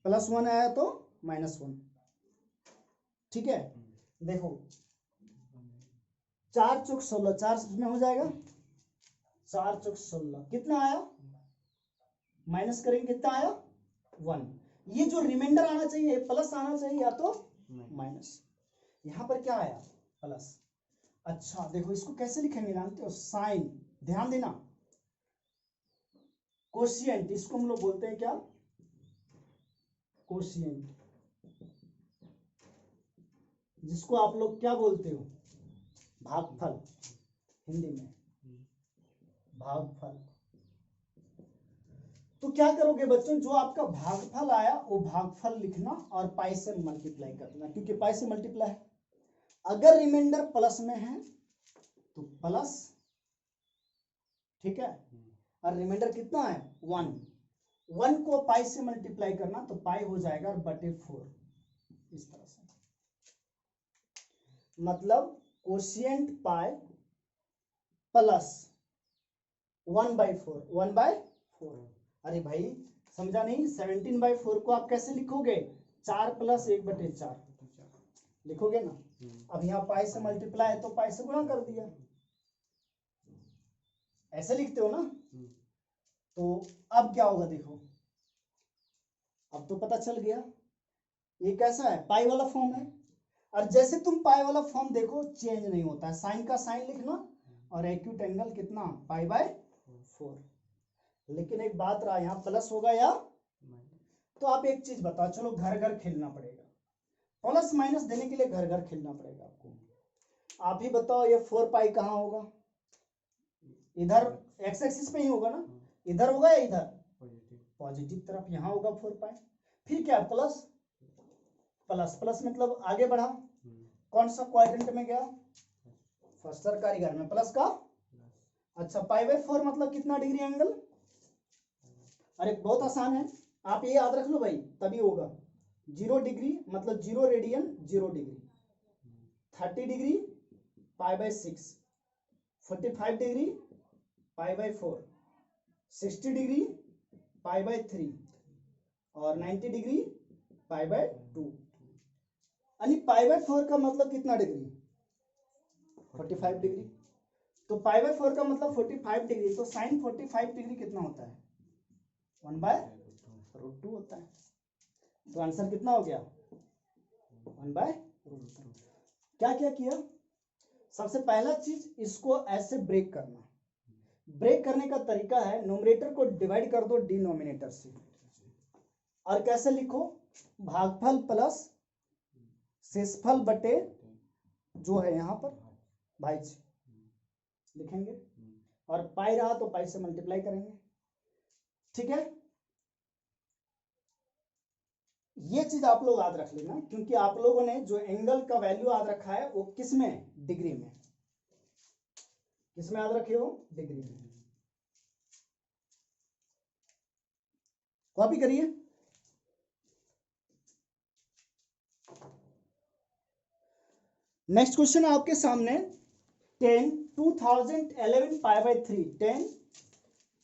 +1 आया तो -1। ठीक है, देखो 4 चौक 16, 4 में हो जाएगा, 4 चौक 16 कितना आया, माइनस करेंगे कितना आया 1। ये जो रिमाइंडर आना चाहिए प्लस आना चाहिए या तो माइनस, यहां पर क्या आया प्लस। अच्छा देखो इसको कैसे लिखेंगे जानते हो, साइन, ध्यान देना, कोशिएंट, इसको हम लोग बोलते हैं क्या, कोशिएंट, जिसको आप लोग क्या बोलते हो, भागफल, हिंदी में भागफल। तो क्या करोगे बच्चों, जो आपका भागफल आया वो भागफल लिखना और पाई से मल्टीप्लाई करना, क्योंकि पाई से मल्टीप्लाई है। अगर रिमाइंडर प्लस में है तो प्लस, ठीक है, और रिमाइंडर कितना है 1, 1 को पाई से मल्टीप्लाई करना तो पाई हो जाएगा /4, इस तरह से। मतलब कोशिएंट पाई प्लस 1/4, 1/4। अरे भाई समझा नहीं, 17/4 को आप कैसे लिखोगे, 4 + 1/4 लिखोगे ना। अब यहाँ पाई से मल्टीप्लाई है तो पाई से गुणा कर दिया, ऐसे लिखते हो ना। तो अब क्या होगा देखो, अब तो पता चल गया ये कैसा है, पाई वाला फॉर्म है। और जैसे तुम पाई वाला फॉर्म देखो चेंज नहीं होता है, साइन का साइन लिखना और एक्यूट एंगल कितना π/4। लेकिन एक बात रहा, यहाँ प्लस होगा या, तो आप एक चीज बताओ, चलो घर घर खेलना पड़ेगा, प्लस माइनस देने के लिए घर घर खेलना पड़ेगा आपको। आप ही बताओ ये 4π कहाँ होगा, इधर एक्स एक्सिस पे ही होगा ना, इधर होगा या इधर, पॉजिटिव तरफ, यहाँ होगा 4π। फिर क्या प्लस, प्लस प्लस मतलब आगे बढ़ा, कौन सा क्वाड्रेंट में गया, फर्स्ट सरकारी घर में प्लस का। अच्छा π/4 मतलब कितना डिग्री एंगल, अरे बहुत आसान है, आप ये याद रख लो भाई तभी होगा। 0 डिग्री मतलब 0 radian 0 degree, 30 degree π/6, 45 degree π/4, 60 degree π/3 और 90 डिग्री π/2। यानी π/4 का मतलब कितना डिग्री, 45 डिग्री। तो π/4 का मतलब 45 डिग्री, तो साइन 45 डिग्री कितना होता है, 1/√2 होता है। तो आंसर कितना हो गया 1/√2। क्या क्या किया, सबसे पहला चीज इसको ऐसे ब्रेक करना। ब्रेक करने का तरीका है न्यूमरेटर को डिवाइड कर दो डिनोमिनेटर से, और कैसे लिखो, भागफल प्लस शेषफल बटे जो है यहाँ पर भाज्य लिखेंगे, और पाई रहा तो पाई से मल्टीप्लाई करेंगे। ठीक है, ये चीज आप लोग याद रख लेना, क्योंकि आप लोगों ने जो एंगल का वैल्यू याद रखा है वो किस में, डिग्री में, किस में याद रखे हो, डिग्री में। कॉपी करिए। नेक्स्ट क्वेश्चन आपके सामने 10 2011 π/3, 10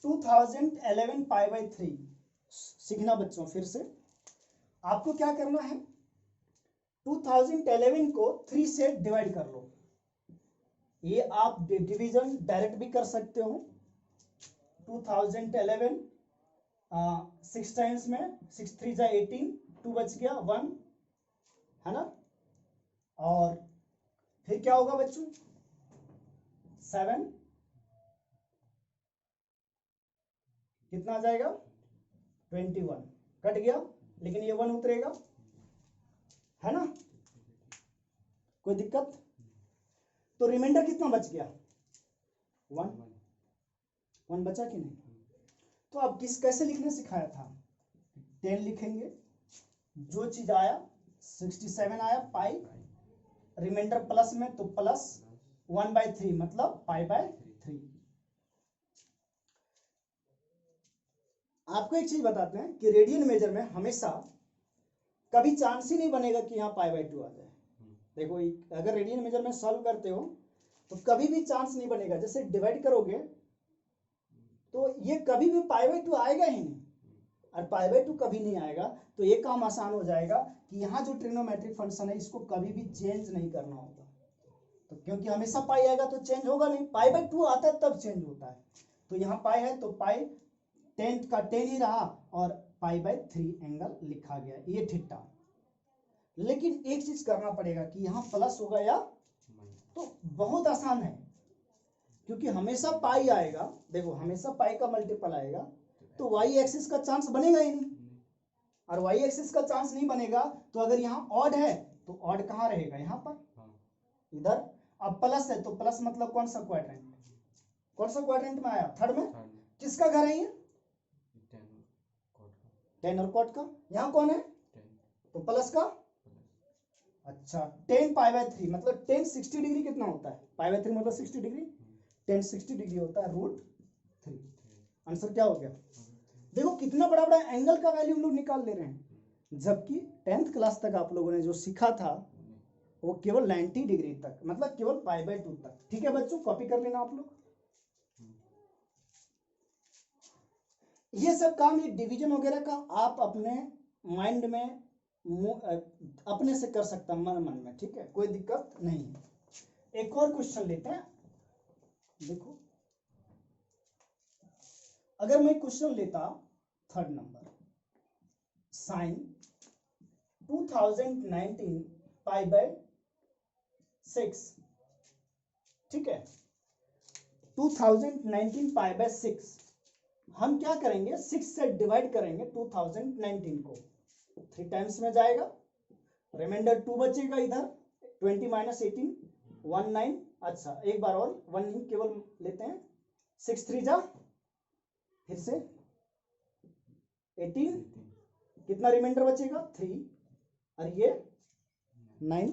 2011 π/3 सीखना बच्चों। फिर से आपको क्या करना है, 2011 को 3 से डिवाइड कर लो। ये आप डिवीजन डायरेक्ट भी कर सकते हो। 2011 6 टाइम्स में 6 3 जा 18, 2 बच गया 1 है ना, और फिर क्या होगा बच्चों 7, कितना आ जाएगा 21, कट गया, लेकिन ये 1 उतरेगा है ना, कोई दिक्कत। तो रिमाइंडर कितना बच गया 1 बचा कि नहीं। तो अब किस कैसे लिखने सिखाया था, 10 लिखेंगे, जो चीज आया 67 आया पाई, रिमाइंडर प्लस में तो प्लस 1/3 मतलब π/3। आपको एक चीज बताते हैं कि रेडियन मेजर में हमेशा कभी चांस ही नहीं बनेगा कि यहाँ π/2 आ जाए। देखो अगर रेडियन मेजरमेंट सॉल्व करते हो तो कभी भी चांस नहीं बनेगा, जैसे डिवाइड करोगे तो ये कभी भी π/2 आएगा ही नहीं, और π/2 कभी नहीं आएगा, तो ये काम आसान हो जाएगा कि यहाँ जो ट्रिग्नोमेट्रिक फंक्शन है इसको कभी भी चेंज नहीं करना होगा, तो क्योंकि हमेशा पाई आएगा तो चेंज होगा नहीं, π/2 आता है तब चेंज होता है, तो यहाँ पाई है तो पाई 10 का 10 ही रहा और π/3 एंगल लिखा गया, ये थीटा। लेकिन एक चीज करना पड़ेगा कि यहाँ प्लस होगा या, तो बहुत आसान है क्योंकि हमेशा पाई आएगा, देखो हमेशा पाई का मल्टीपल आएगा तो वाई एक्सिस का चांस बनेगा ही नहीं, और वाई एक्सिस का चांस नहीं बनेगा तो अगर यहाँ ऑड है तो ऑड कहाँ रहेगा, यहाँ पर इधर। अब प्लस है तो प्लस मतलब कौन सा क्वाड्रेंट, कौन सा क्वाड्रेंट में आया, थर्ड में। किसका घर है ये, 10 और कॉट का, यहाँ कौन है तो प्लस का, अच्छा 10 π/3 मतलब 10 60 डिग्री कितना होता है, π/3 मतलब 60 डिग्री, 10 60 डिग्री होता है √3। आंसर क्या हो गया, देखो कितना बड़ा बड़ा एंगल का वैल्यू हम लोग निकाल ले रहे हैं, जबकि 10th क्लास तक आप लोगों ने जो सीखा था वो केवल 90 डिग्री तक, मतलब केवल π/2 तक। ठीक है बच्चों, कॉपी कर लेना आप लोग। ये सब काम, ये डिवीजन वगैरह का आप अपने माइंड में अपने से कर सकता मन में, ठीक है, कोई दिक्कत नहीं है। एक और क्वेश्चन लेते हैं, देखो अगर मैं क्वेश्चन लेता 3rd नंबर, साइन 2019 π/6, ठीक है, 2019 π/6, हम क्या करेंगे 6 से डिवाइड करेंगे 2019 को, 3 टाइम्स में जाएगा, रिमाइंडर 2 बचेगा इधर, 20 - 18 19, अच्छा एक बार और 1 केवल लेते हैं, 6 3 जा, फिर से 18, कितना रिमाइंडर बचेगा 3, और ये 9,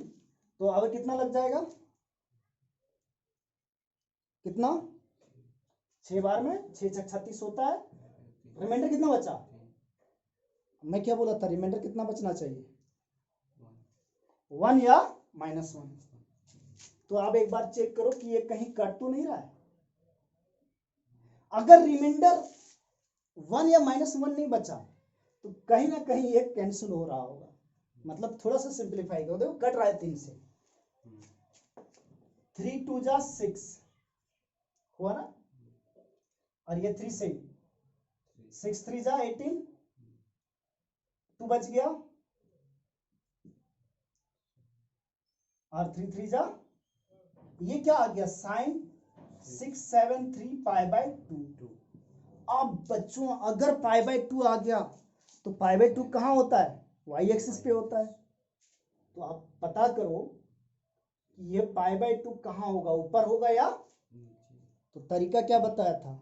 तो अब कितना लग जाएगा, कितना 6 बार में 6 6 36 होता है, रिमाइंडर कितना बचा, मैं क्या बोला था रिमाइंडर कितना बचना चाहिए, 1 या -1। तो आप एक बार चेक करो कि ये कहीं कट तो नहीं रहा है, अगर रिमाइंडर 1 या -1 नहीं बचा तो कहीं ना कहीं ये कैंसिल हो रहा होगा, मतलब थोड़ा सा सिंप्लीफाई करो, देखो कट रहा है 3 से, 3 2 जा 6 हुआ ना, और ये 3 से 6 3 जा 18, 2 बच गया, और 3 3 जा, ये क्या आ गया साइन 673 π/2। अब बच्चों अगर π/2 आ गया तो π/2 कहाँ होता है, वाई एक्सिस पे होता है, तो आप पता करो कि ये π/2 कहाँ होगा, ऊपर होगा या, तो तरीका क्या बताया था,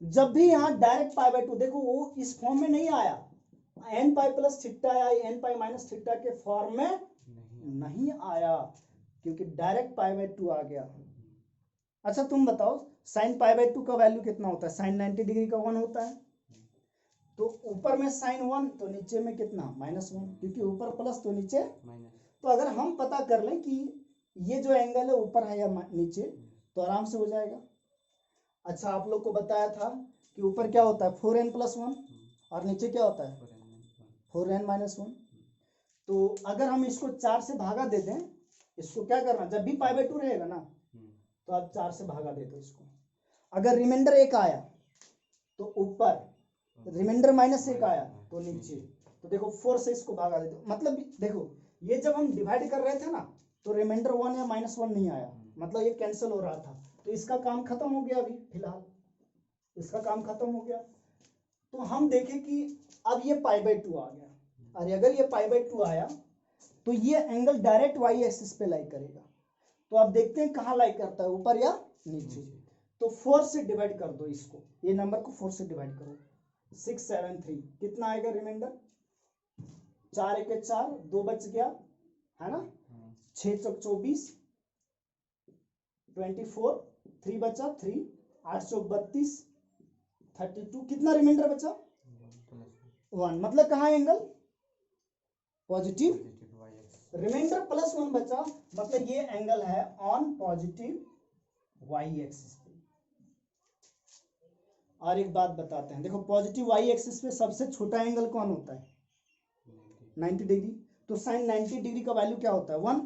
जब भी यहाँ डायरेक्ट π/2, देखो वो इस फॉर्म में नहीं आया, nπ + थीटा या nπ - थीटा के फॉर्म में नहीं आया, क्योंकि डायरेक्ट π/2 आ गया। अच्छा तुम बताओ साइन π/2 का वैल्यू कितना होता है, साइन 90 डिग्री का 1 होता है, तो ऊपर में साइन 1 तो नीचे में कितना -1, क्योंकि ऊपर प्लस तो नीचे माइनस, तो अगर हम पता कर लें कि ये जो एंगल है ऊपर है या नीचे तो आराम से हो जाएगा। अच्छा आप लोग को बताया था कि ऊपर क्या होता है 4n + 1 और नीचे क्या होता है 4n - 1, तो अगर हम इसको 4 से भागा दे दें, इसको क्या करना, जब भी π/2 रहेगा ना तो आप 4 से भागा दे दो इसको, अगर रिमाइंडर 1 आया तो ऊपर, रिमाइंडर -1 आया तो नीचे, तो देखो 4 से इसको भागा दे दो, मतलब देखो ये जब हम डिवाइड कर रहे थे ना तो रिमाइंडर 1 या -1 नहीं आया, मतलब ये कैंसिल हो रहा था, तो इसका काम खत्म हो गया, अभी फिलहाल इसका काम खत्म हो गया। तो हम देखें कि अब ये π/2 आ गया, और अगर ये π/2 आया तो ये एंगल डायरेक्ट वाई एक्सिस पे लाई करेगा, तो आप देखते हैं कहाँ लाई करता है, ऊपर या नीचे, तो 4 से डिवाइड कर दो इसको, ये नंबर को 4 से डिवाइड करो, 673 कितना आएगा रिमाइंडर, 4 1 4, 2 बच गया है ना, 6 चौक 24, 24, 3 बचा 3, 8 चौक 32, 32, कितना रिमाइंडर बचा 1, मतलब कहाँ एंगल पॉजिटिव रिमाइंडर +1 बचा, मतलब ये एंगल है ऑन पॉजिटिव वाई एक्सिस पे। और एक बात बताते हैं, देखो पॉजिटिव वाई एक्सिस पे सबसे छोटा एंगल कौन होता है? 90 डिग्री। तो साइन 90 डिग्री का वैल्यू क्या होता है? 1।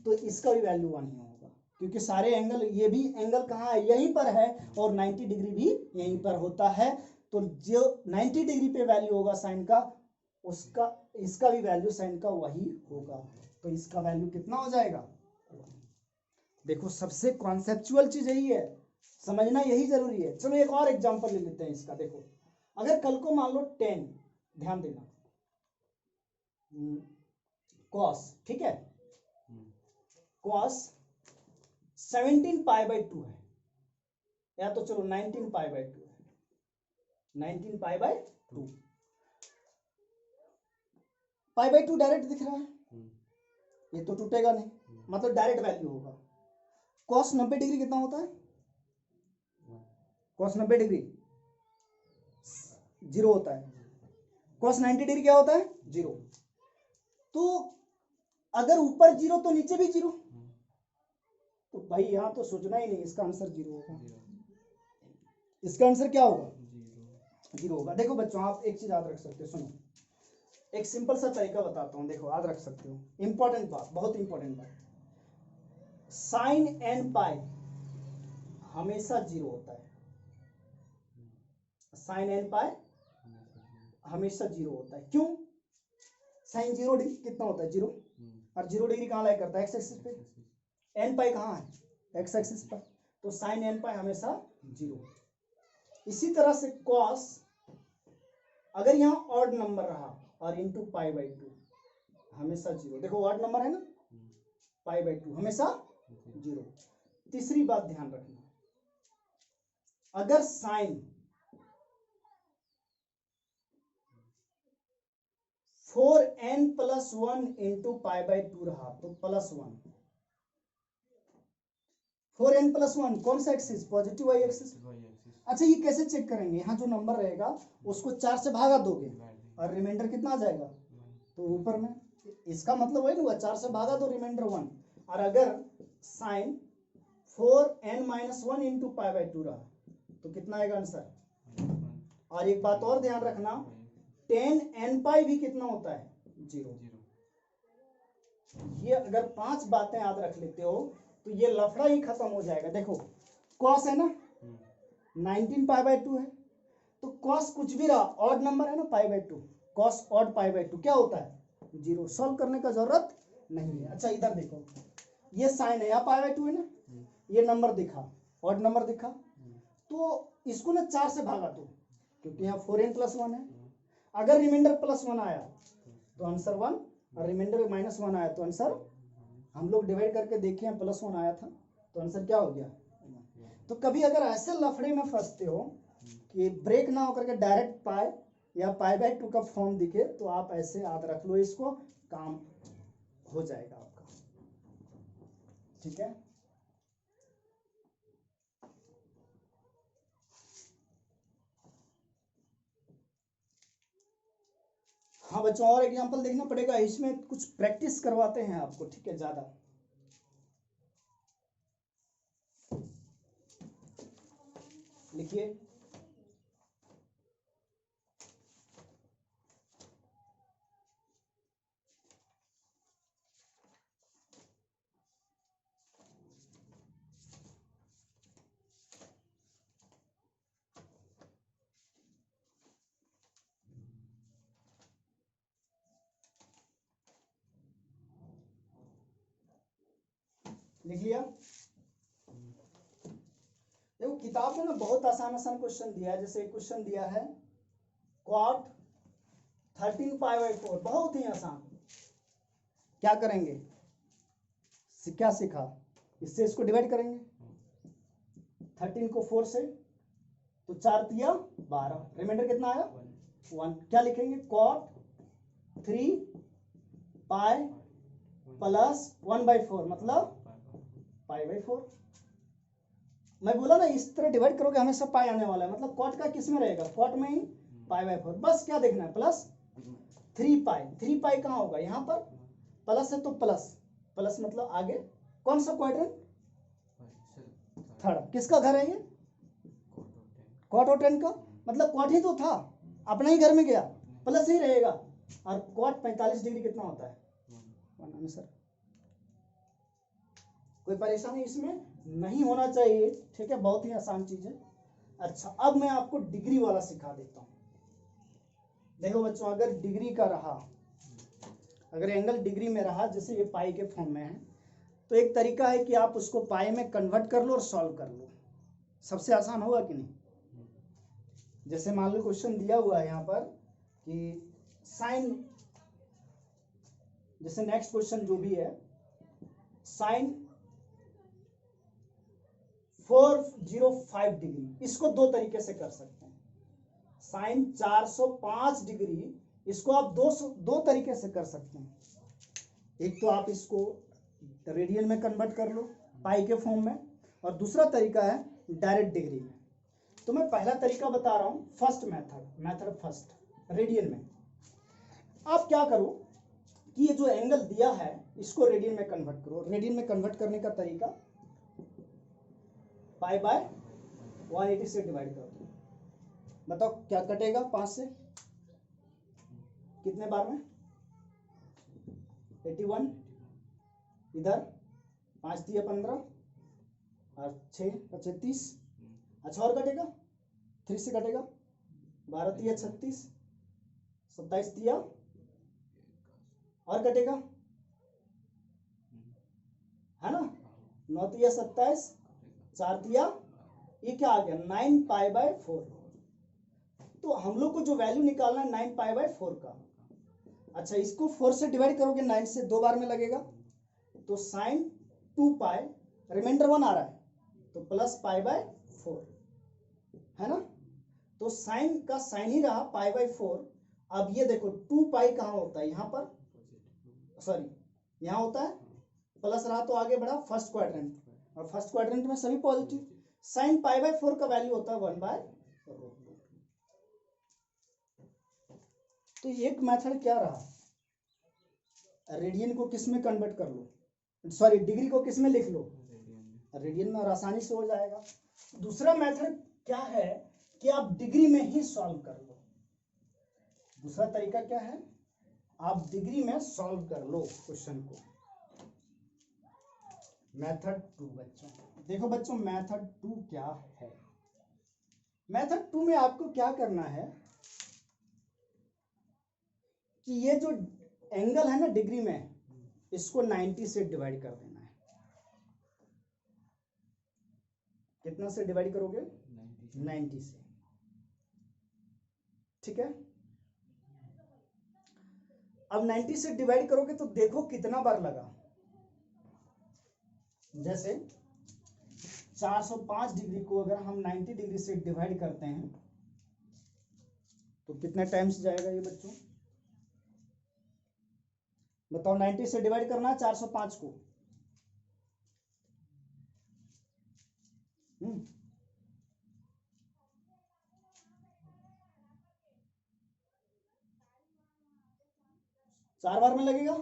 तो इसका भी वैल्यू 1 ही होगा, क्योंकि सारे एंगल, ये भी एंगल कहाँ है? यहीं पर है, और 90 डिग्री भी यहीं पर होता है। तो जो 90 डिग्री पे वैल्यू होगा साइन का, उसका इसका भी वैल्यू साइन का वही होगा। तो इसका वैल्यू कितना हो जाएगा? देखो सबसे कॉन्सेप्चुअल चीज यही है, समझना यही जरूरी है। चलो एक और एग्जांपल ले लेते हैं इसका। देखो अगर कल को मान लो 10, ध्यान देना, कॉस, ठीक है, कॉस 17 पाई/2 है, या तो चलो 19 पाई/2 है, 19 पाई/2। पाई/2 डायरेक्ट दिख रहा है, ये तो टूटेगा नहीं, मतलब डायरेक्ट वैल्यू होगा। कॉस 90 डिग्री कितना होता है? कॉस 90 डिग्री 0 होता है। कॉस 90 डिग्री क्या होता है? 0। तो अगर ऊपर 0 तो नीचे भी 0, तो भाई यहां तो सोचना ही नहीं, इसका आंसर 0 होगा। इसका आंसर क्या होगा? 0 होगा। देखो बच्चों आप एक चीज याद रख सकते हो, सुनो एक सिंपल सा तरीका बताता हूं, देखो याद रख सकते हो, इंपॉर्टेंट बात, बहुत इंपॉर्टेंट बात। साइन n पाई हमेशा 0 होता है। साइन n पाई हमेशा 0 होता है। क्यों? साइन 0 डिग्री कितना होता है? 0। और 0 डिग्री कहाँ लाई करता है? एक्स एक्सिस पे। n पाई कहाँ है? एक्स एक्सिस पर। तो साइन n पाई हमेशा 0। इसी तरह से कॉस अगर यहाँ ऑड नंबर रहा और इंटू पाई/2 हमेशा 0। देखो ऑड नंबर है ना, पाई/2 हमेशा 0। तीसरी बात ध्यान रखना, अगर साइन 4n+1 इंटू पाई/2 रहा तो +1। 4n+1 कौन सा एक्सिस? Positive Y axis. अच्छा ये कैसे चेक करेंगे? यहाँ जो नंबर रहेगा उसको 4 से भागा दोगे और रिमाइंडर कितना आ जाएगा? तो ऊपर में, इसका मतलब वही हुआ, 4 से भागा दो, रिमाइंडर 1। और अगर साइन 4n-1 इंटू पाई/2 रहा तो कितना आएगा आंसर? और एक बात और ध्यान रखना, 10n पाई भी कितना होता है? 0। ये अगर 5 बातें याद रख लेते हो तो ये लफड़ा ही खत्म हो जाएगा। देखो कॉस है ना, 19 पाई/2 है, तो कॉस कुछ भी रहा, ऑड नंबर है ना, पाई/2, कॉस ऑड पाई/2 क्या होता है? 0। सॉल्व करने का जरूरत नहीं है। अच्छा इधर देखो, ये साइन है, यहाँ पाई/2 है ना, ये नंबर दिखा, ऑड नंबर दिखा, तो इसको ना 4 से भागा दो, क्योंकि यहाँ 4n+1 है। अगर रिमाइंडर +1 आया तो आंसर 1, और रिमाइंडर -1 आया तो आंसर, हम लोग डिवाइड करके देखे हैं, +1 आया था, तो आंसर क्या हो गया? तो कभी अगर ऐसे लफड़े में फंसते हो कि ब्रेक ना होकर के डायरेक्ट पाई या पाई/2 का फॉर्म दिखे, तो आप ऐसे याद रख लो, इसको काम हो जाएगा आपका। ठीक है, हाँ बच्चों और एग्जांपल देखना पड़ेगा, इसमें कुछ प्रैक्टिस करवाते हैं आपको, ठीक है, ज्यादा। लिखिए, लिख लिया? देखो किताब में ना बहुत आसान आसान क्वेश्चन दिया है, जैसे क्वेश्चन दिया है cot 13 पाई/4, बहुत ही आसान। क्या करेंगे? क्या सीखा? इससे इसको डिवाइड करेंगे, 13 को 4 से, तो 4 तिया 12, रिमाइंडर कितना आया? 1। क्या लिखेंगे? cot 3 पाई प्लस 1/4 मतलब पाई/4। मैं बोला ना इस तरह डिवाइड करोगे हमेशा पाई आने वाला है, मतलब कॉट का किस में रहेगा? कॉट में ही, पाई/4। बस क्या देखना है? +3 पाई। 3 पाई कहाँ होगा? यहाँ पर, प्लस है तो प्लस, प्लस मतलब आगे कौन सा क्वाड्रेंट, थर्ड। किसका घर है ये, क्वाड और टेन का, मतलब क्वाड ही तो था, अपना ही घर में गया, प्लस ही रहेगा। और क्वाड 45 डिग्री कितना होता है, वन आंसर। कोई परेशानी इसमें नहीं होना चाहिए, ठीक है, बहुत ही आसान चीज है। अच्छा, अब मैं आपको डिग्री वाला सिखा देता हूं। देखो बच्चों, अगर डिग्री का रहा, अगर एंगल डिग्री में रहा, जैसे ये पाई के फॉर्म में है, तो एक तरीका है कि आप उसको पाई में कन्वर्ट कर लो और सॉल्व कर लो। सबसे आसान होगा कि नहीं। जैसे मान लो क्वेश्चन दिया हुआ है यहाँ पर कि साइन, जैसे नेक्स्ट क्वेश्चन जो भी है, साइन 405 डिग्री, इसको दो तरीके से कर सकते हैं। साइन 405 डिग्री, इसको आप दो तरीके से कर सकते हैं। एक तो आप इसको रेडियन में कन्वर्ट कर लो पाई के फॉर्म में, और दूसरा तरीका है डायरेक्ट डिग्री में। तो मैं पहला तरीका बता रहा हूं, फर्स्ट मेथड फर्स्ट, रेडियन में। आप क्या करो कि ये जो एंगल दिया है इसको रेडियन में कन्वर्ट करो। रेडियन में कन्वर्ट करने का तरीका, पाई बाय 180 से डिवाइड कर दो। बताओ क्या कटेगा 5 से, कितने बार में, 81, इधर 5 दिया 15 और 6 36। अच्छा, और कटेगा 3 से कटेगा, 12 दिया 36, 27 दिया, और कटेगा है ना, 9 दिया 27, 4 दिया, ये क्या आ गया 9 पाई बाय 4। तो हम लोग को जो वैल्यू निकालना है 9 पाई बाय 4 का। अच्छा, इसको 4 से डिवाइड करोगे, 9 से 2 बार में लगेगा, तो साइन 2 पाई, रिमाइंडर 1 आ रहा है, तो प्लस पाई बाय 4 है ना। तो साइन का साइन ही रहा पाई बाय 4। अब ये देखो 2 पाई कहाँ होता है, यहाँ पर, सॉरी यहाँ होता है, प्लस रहा तो आगे बढ़ा फर्स्ट क्वाड्रेंट, और फर्स्ट क्वाड्रेंट में सभी पॉजिटिव। साइन पाई बाय 4 का वैल्यू होता है 1/√2। तो एक मेथड क्या रहा, रेडियन को किस में कन्वर्ट कर लो, सॉरी डिग्री को किस में लिख लो, रेडियन में, और आसानी से हो जाएगा। दूसरा मेथड क्या है कि आप डिग्री में ही सॉल्व कर लो। दूसरा तरीका क्या है, आप डिग्री में सॉल्व कर लो क्वेश्चन को। मेथड 2 बच्चों, देखो बच्चों मेथड 2 क्या है। मेथड 2 में आपको क्या करना है कि ये जो एंगल है ना डिग्री में, इसको 90 से डिवाइड कर देना है। कितना से डिवाइड करोगे, 90 से, ठीक है। अब 90 से डिवाइड करोगे तो देखो कितना बार लगा। जैसे 405 डिग्री को अगर हम 90 डिग्री से डिवाइड करते हैं तो कितने टाइम्स जाएगा ये बच्चों, बताओ। 90 से डिवाइड करना है 405 को, चार बार में लगेगा,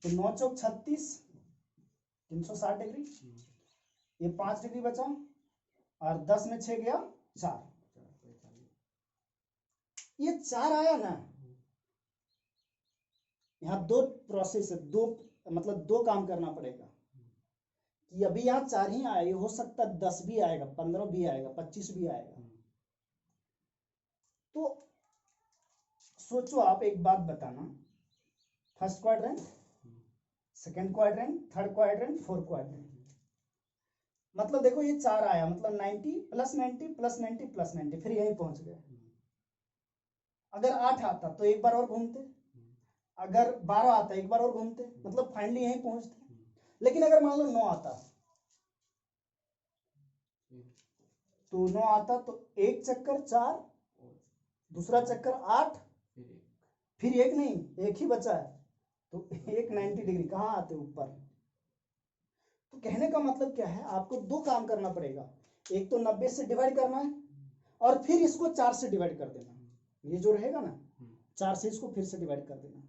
तो 9 चौक 36, 360 डिग्री, ये 5 डिग्री बचा, और 10 में 6 गया 4, ये 4 आया ना। यहाँ दो प्रोसेस है, दो मतलब दो काम करना पड़ेगा कि अभी यहाँ 4 ही आया, हो सकता है 10 भी आएगा, 15 भी आएगा, 25 भी आएगा। तो सोचो आप, एक बात बताना, first quadrant, second quadrant, third quadrant, fourth quadrant, मतलब देखो ये 4 आया, मतलब 90 प्लस 90 प्लस 90 प्लस 90, फिर यहीं पहुंच गए। अगर 8 आता तो एक बार और घूमते, अगर 12 आता एक बार और घूमते, मतलब फाइनली यहीं पहुंचते। लेकिन अगर मान लो 9 आता, तो 9 आता तो एक चक्कर 4, दूसरा चक्कर 8, फिर एक नहीं, एक ही बचा है, तो एक 90 डिग्री कहाँ आते ऊपर। तो कहने का मतलब क्या है, आपको दो काम करना पड़ेगा, एक तो 90 से डिवाइड करना है, और फिर इसको 4 से डिवाइड कर देना, ये जो रहेगा ना 4 से इसको फिर से डिवाइड कर देना,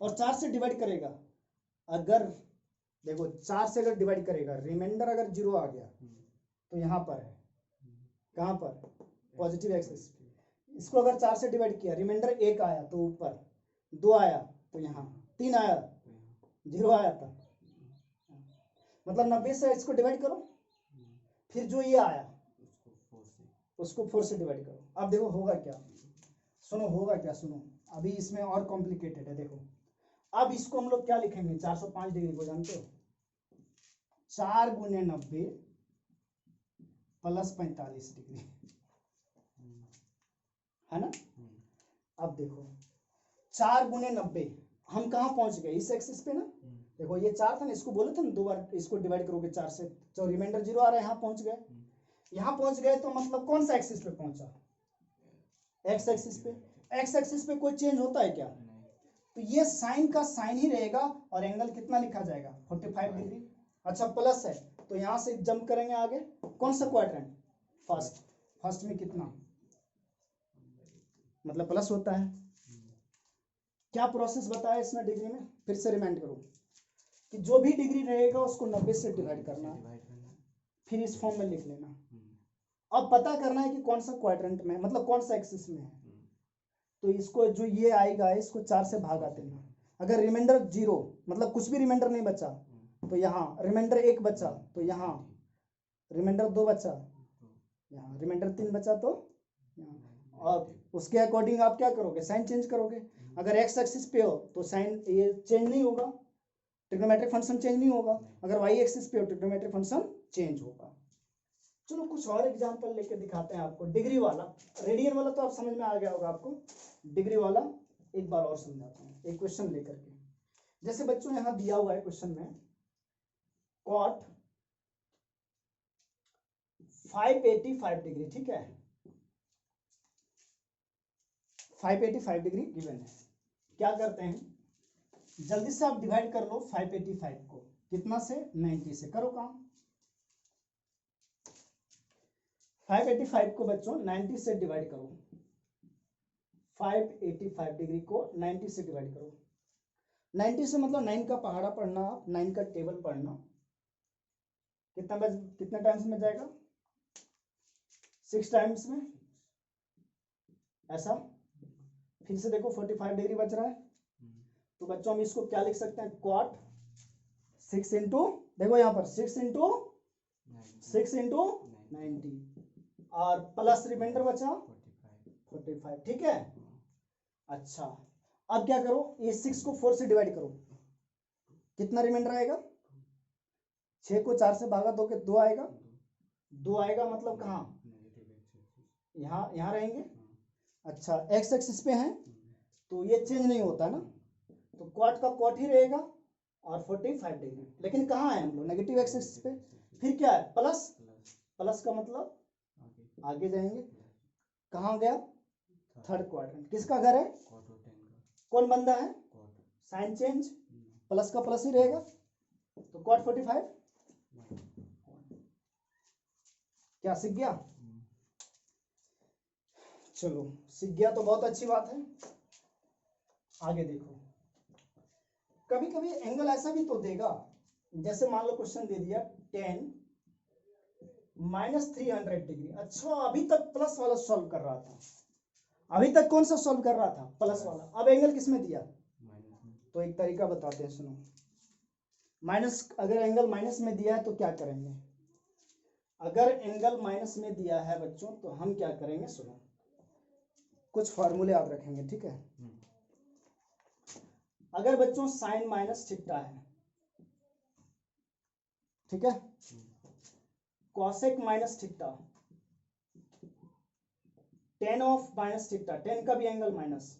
और 4 से डिवाइड करेगा, अगर देखो 4 से अगर डिवाइड करेगा, रिमाइंडर अगर 0 आ गया तो यहाँ पर है, कहाँ पर, पॉजिटिव एक्सिस। इसको अगर 4 से डिवाइड किया, रिमाइंडर 1 आया तो ऊपर, 2 आया तो यहाँ, 3 आया, 0 आया था, मतलब 90 से इसको डिवाइड करो, फिर जो ये आया उसको 4 से डिवाइड करो। अब देखो होगा क्या, सुनो होगा क्या, सुनो अभी इसमें और कॉम्प्लिकेटेड है। देखो अब इसको हम लोग क्या लिखेंगे, 405 डिग्री को जानते हो, 4 गुने 90 प्लस 45 डिग्री, है ना। अब देखो 4 गुने 90, हम कहाँ पहुंच गए, इस एक्सिस पे ना। देखो ये 4 था ना, इसको बोले थे ना 2 बार इसको डिवाइड करोगे 4 से, तो रिमाइंडर 0 आ रहा है, यहाँ पहुंच गए। यहाँ पहुंच गए तो मतलब कौन सा एक्सिस पे पहुंचा, एक्स एक्सिस पे। एक्स एक्सिस पे कोई चेंज होता है क्या, तो ये साइन का साइन ही रहेगा, और एंगल कितना लिखा जाएगा, 45 डिग्री। अच्छा प्लस है तो यहाँ से जंप करेंगे आगे, कौन सा क्वाड्रेंट, फर्स्ट, फर्स्ट में कितना, मतलब प्लस होता है। क्या प्रोसेस बताया इसमें डिग्री में, फिर से रिमाइंड करो कि जो भी डिग्री रहेगा उसको 90 से डिवाइड करना, फिर इस फॉर्म में लिख लेना। अब पता करना है कि कौन सा क्वाड्रेंट में, मतलब कौन सा एक्सिस में है, तो इसको जो ये आएगा इसको 4 से भागा देना। अगर रिमाइंडर 0, मतलब कुछ भी रिमाइंडर नहीं बचा तो यहाँ, रिमाइंडर 1 बचा तो यहाँ, रिमाइंडर 2 बचा यहाँ, रिमाइंडर 3 बचा तो यहाँ, और उसके अकॉर्डिंग आप क्या करोगे, साइन चेंज करोगे। अगर एक्स एक्सिस पे हो तो साइन ये चेंज नहीं होगा, ट्रिग्नोमेट्रिक फंक्शन चेंज नहीं होगा। अगर वाई एक्सिस पे हो ट्रिग्नोमेट्रिक फंक्शन चेंज होगा। चलो कुछ और एग्जांपल लेके दिखाते हैं आपको। डिग्री वाला, रेडियन वाला तो आप समझ में आ गया होगा आपको, डिग्री वाला एक बार और समझाता हूँ एक क्वेश्चन लेकर के। जैसे बच्चों यहाँ दिया हुआ है क्वेश्चन में, कॉट 585 डिग्री, ठीक है, 585 डिग्री गिवन है। क्या करते हैं, जल्दी से आप डिवाइड कर लो 585 को, कितना से, 90 से, करो काम। 585 को बच्चों 90 से डिवाइड करो, 585 डिग्री को 90 से डिवाइड करो। 90 से मतलब 9 का पहाड़ा पढ़ना, 9 का टेबल पढ़ना, कितना टाइम्स में जाएगा, 6 टाइम्स में, ऐसा। फिर से देखो 45 डिग्री बच रहा है, तो बच्चों हम इसको क्या लिख सकते हैं, कॉट 6 इंटू, देखो यहाँ पर 6 इंटू 90, और प्लस रिमाइंडर बचा 45, ठीक है। अच्छा अब क्या करो, ये 6 को 4 से डिवाइड करो, कितना रिमाइंडर आएगा, 6 को 4 से भागा दोगे 2 आएगा, 2 आएगा मतलब कहाँ, यहाँ रहेंगे। अच्छा एक्स एक्सिस पे है तो ये चेंज नहीं होता ना, तो क्वाट का क्वाट ही रहेगा और 45 डिग्री, लेकिन कहाँ है हम लोग, नेगेटिव एक्स एक्सिस पे। फिर क्या है, प्लस, प्लस का मतलब आगे जाएंगे, कहाँ गया, थर्ड क्वाड्रेंट। किसका घर है, कौन बंदा है, साइन चेंज, प्लस का प्लस ही रहेगा, तो क्वाट 45। क्या सीख गया, चलो सीख गया तो बहुत अच्छी बात है। आगे देखो, कभी कभी एंगल ऐसा भी तो देगा, जैसे मान लो क्वेश्चन दे दिया 10 माइनस 300 डिग्री। अच्छा अभी तक प्लस वाला सॉल्व कर रहा था, अभी तक कौन सा सॉल्व कर रहा था, प्लस वाला। अब एंगल किस में दिया, तो एक तरीका बताते हैं, सुनो। माइनस, अगर एंगल माइनस में दिया है तो क्या करेंगे, अगर एंगल माइनस में दिया है बच्चों तो हम क्या करेंगे, सुनो कुछ फॉर्मूले याद रखेंगे, ठीक है। अगर बच्चों साइन माइनस थीटा है, ठीक है, cosec minus theta, ten of minus theta, ten का भी एंगल माइनस,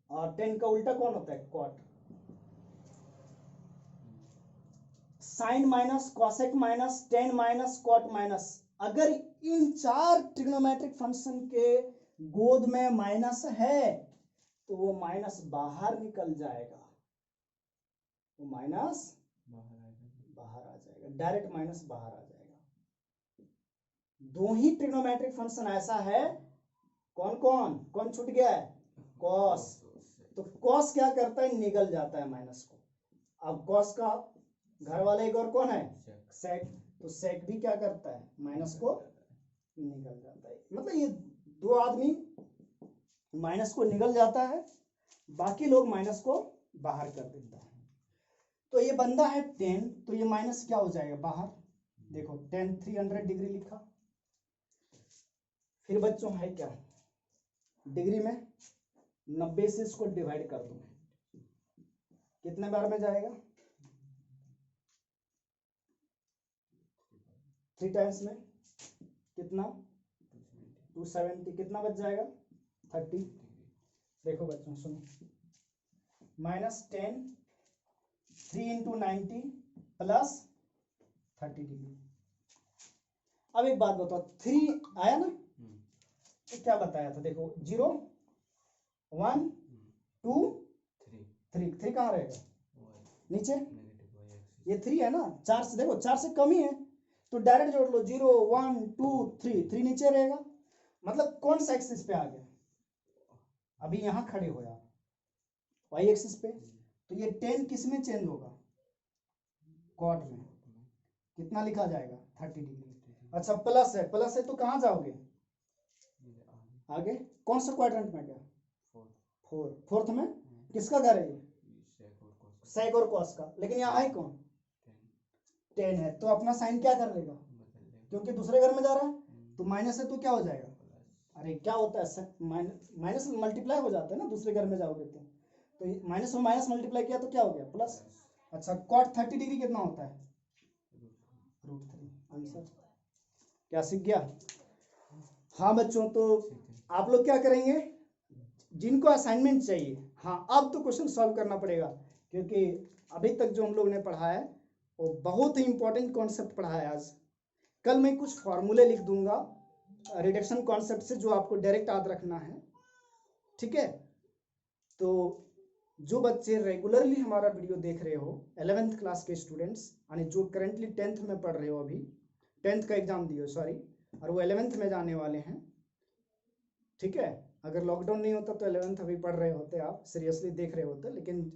और टेन का उल्टा कौन होता है, cot. Sine minus, cosec minus, tan minus, cot minus. अगर इन 4 ट्रिग्नोमेट्रिक फंक्शन के गोद में माइनस है तो वो माइनस बाहर निकल जाएगा, वो माइनस बाहर आ जाएगा, डायरेक्ट माइनस बाहर आ जाएगा। दो ही ट्रिग्नोमेट्रिक फंक्शन ऐसा है, कौन कौन कौन छूट गया है, कॉस, तो कॉस क्या करता है, निगल जाता है माइनस को। अब कॉस का घर वाला एक और कौन है, सेक, तो सेक भी क्या करता है, माइनस को निगल जाता है। मतलब ये दो आदमी माइनस को निगल जाता है, बाकी लोग माइनस को बाहर कर देता है। तो ये बंदा है 10, तो ये माइनस क्या हो जाएगा बाहर, देखो 10 300 डिग्री लिखा। फिर बच्चों है क्या, डिग्री में 90 से इसको डिवाइड कर दो, कितने बार में जाएगा, 3 टाइम्स में कितना 270, कितना बच जाएगा 30। देखो बच्चों सुनो, -10 3 × 90 + 30 डिग्री। अब एक बात बताओ, 3 आया ना, तो क्या बताया था, देखो 0 1 2 3 कहाँ रहेगा, नीचे, ये 3 है ना, 4 से देखो 4 से कम ही है, तो डायरेक्ट जोड़ लो, 0 1 2 3 नीचे रहेगा। मतलब कौन सा एक्सिस पे आ गया, अभी यहाँ खड़े हो आप वाई एक्सिस पे, तो ये 10 किस में चेंज होगा, कॉट में, कितना लिखा जाएगा 30 डिग्री। अच्छा प्लस है तो कहाँ जाओगे, आगे कौन सा क्वाड्रेंट में, क्या फोर्थ में, किसका घर है ये, सेक और कॉस का, लेकिन यहाँ है कौन 10 है, तो अपना साइन क्या कर लेगा, क्योंकि दूसरे घर में जा रहा है, तो माइनस है तो क्या हो जाएगा, अरे क्या होता है माइनस मल्टीप्लाई हो जाता है ना, दूसरे घर में जाओगे तो माइनस में माइनस मल्टीप्लाई किया तो क्या हो गया प्लस। अच्छा कॉट 30 डिग्री कितना होता है, √3। आंसर क्या सीख गया। हाँ बच्चों, तो आप लोग क्या करेंगे, जिनको असाइनमेंट चाहिए, हाँ अब तो क्वेश्चन सॉल्व करना पड़ेगा, क्योंकि अभी तक जो हम लोग ने पढ़ा है वो बहुत ही इंपॉर्टेंट कॉन्सेप्ट पढ़ा है आज। कल मैं कुछ फॉर्मूले लिख दूंगा रिडक्शन कॉन्सेप्ट से, जो आपको डायरेक्ट याद रखना है, ठीक है। तो जो बच्चे रेगुलरली हमारा वीडियो देख रहे हो, 11th क्लास के स्टूडेंट्स, यानी जो करेंटली 10th में पढ़ रहे हो, अभी 10th का एग्जाम दियो सॉरी, और वो 11th में जाने वाले हैं, ठीक है। अगर लॉकडाउन नहीं होता तो 11th अभी पढ़ रहे होते, आप सीरियसली देख रहे होते, लेकिन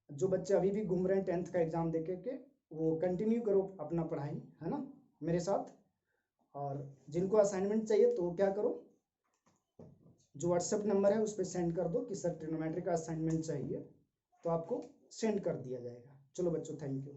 जो बच्चे अभी भी घूम रहे हैं 10th का एग्जाम देके के, वो कंटिन्यू करो अपना पढ़ाई, है ना, मेरे साथ। और जिनको असाइनमेंट चाहिए तो क्या करो, जो व्हाट्सएप नंबर है उस पर सेंड कर दो कि सर ट्रिग्नोमेट्री का असाइनमेंट चाहिए, तो आपको सेंड कर दिया जाएगा। चलो बच्चों, थैंक यू।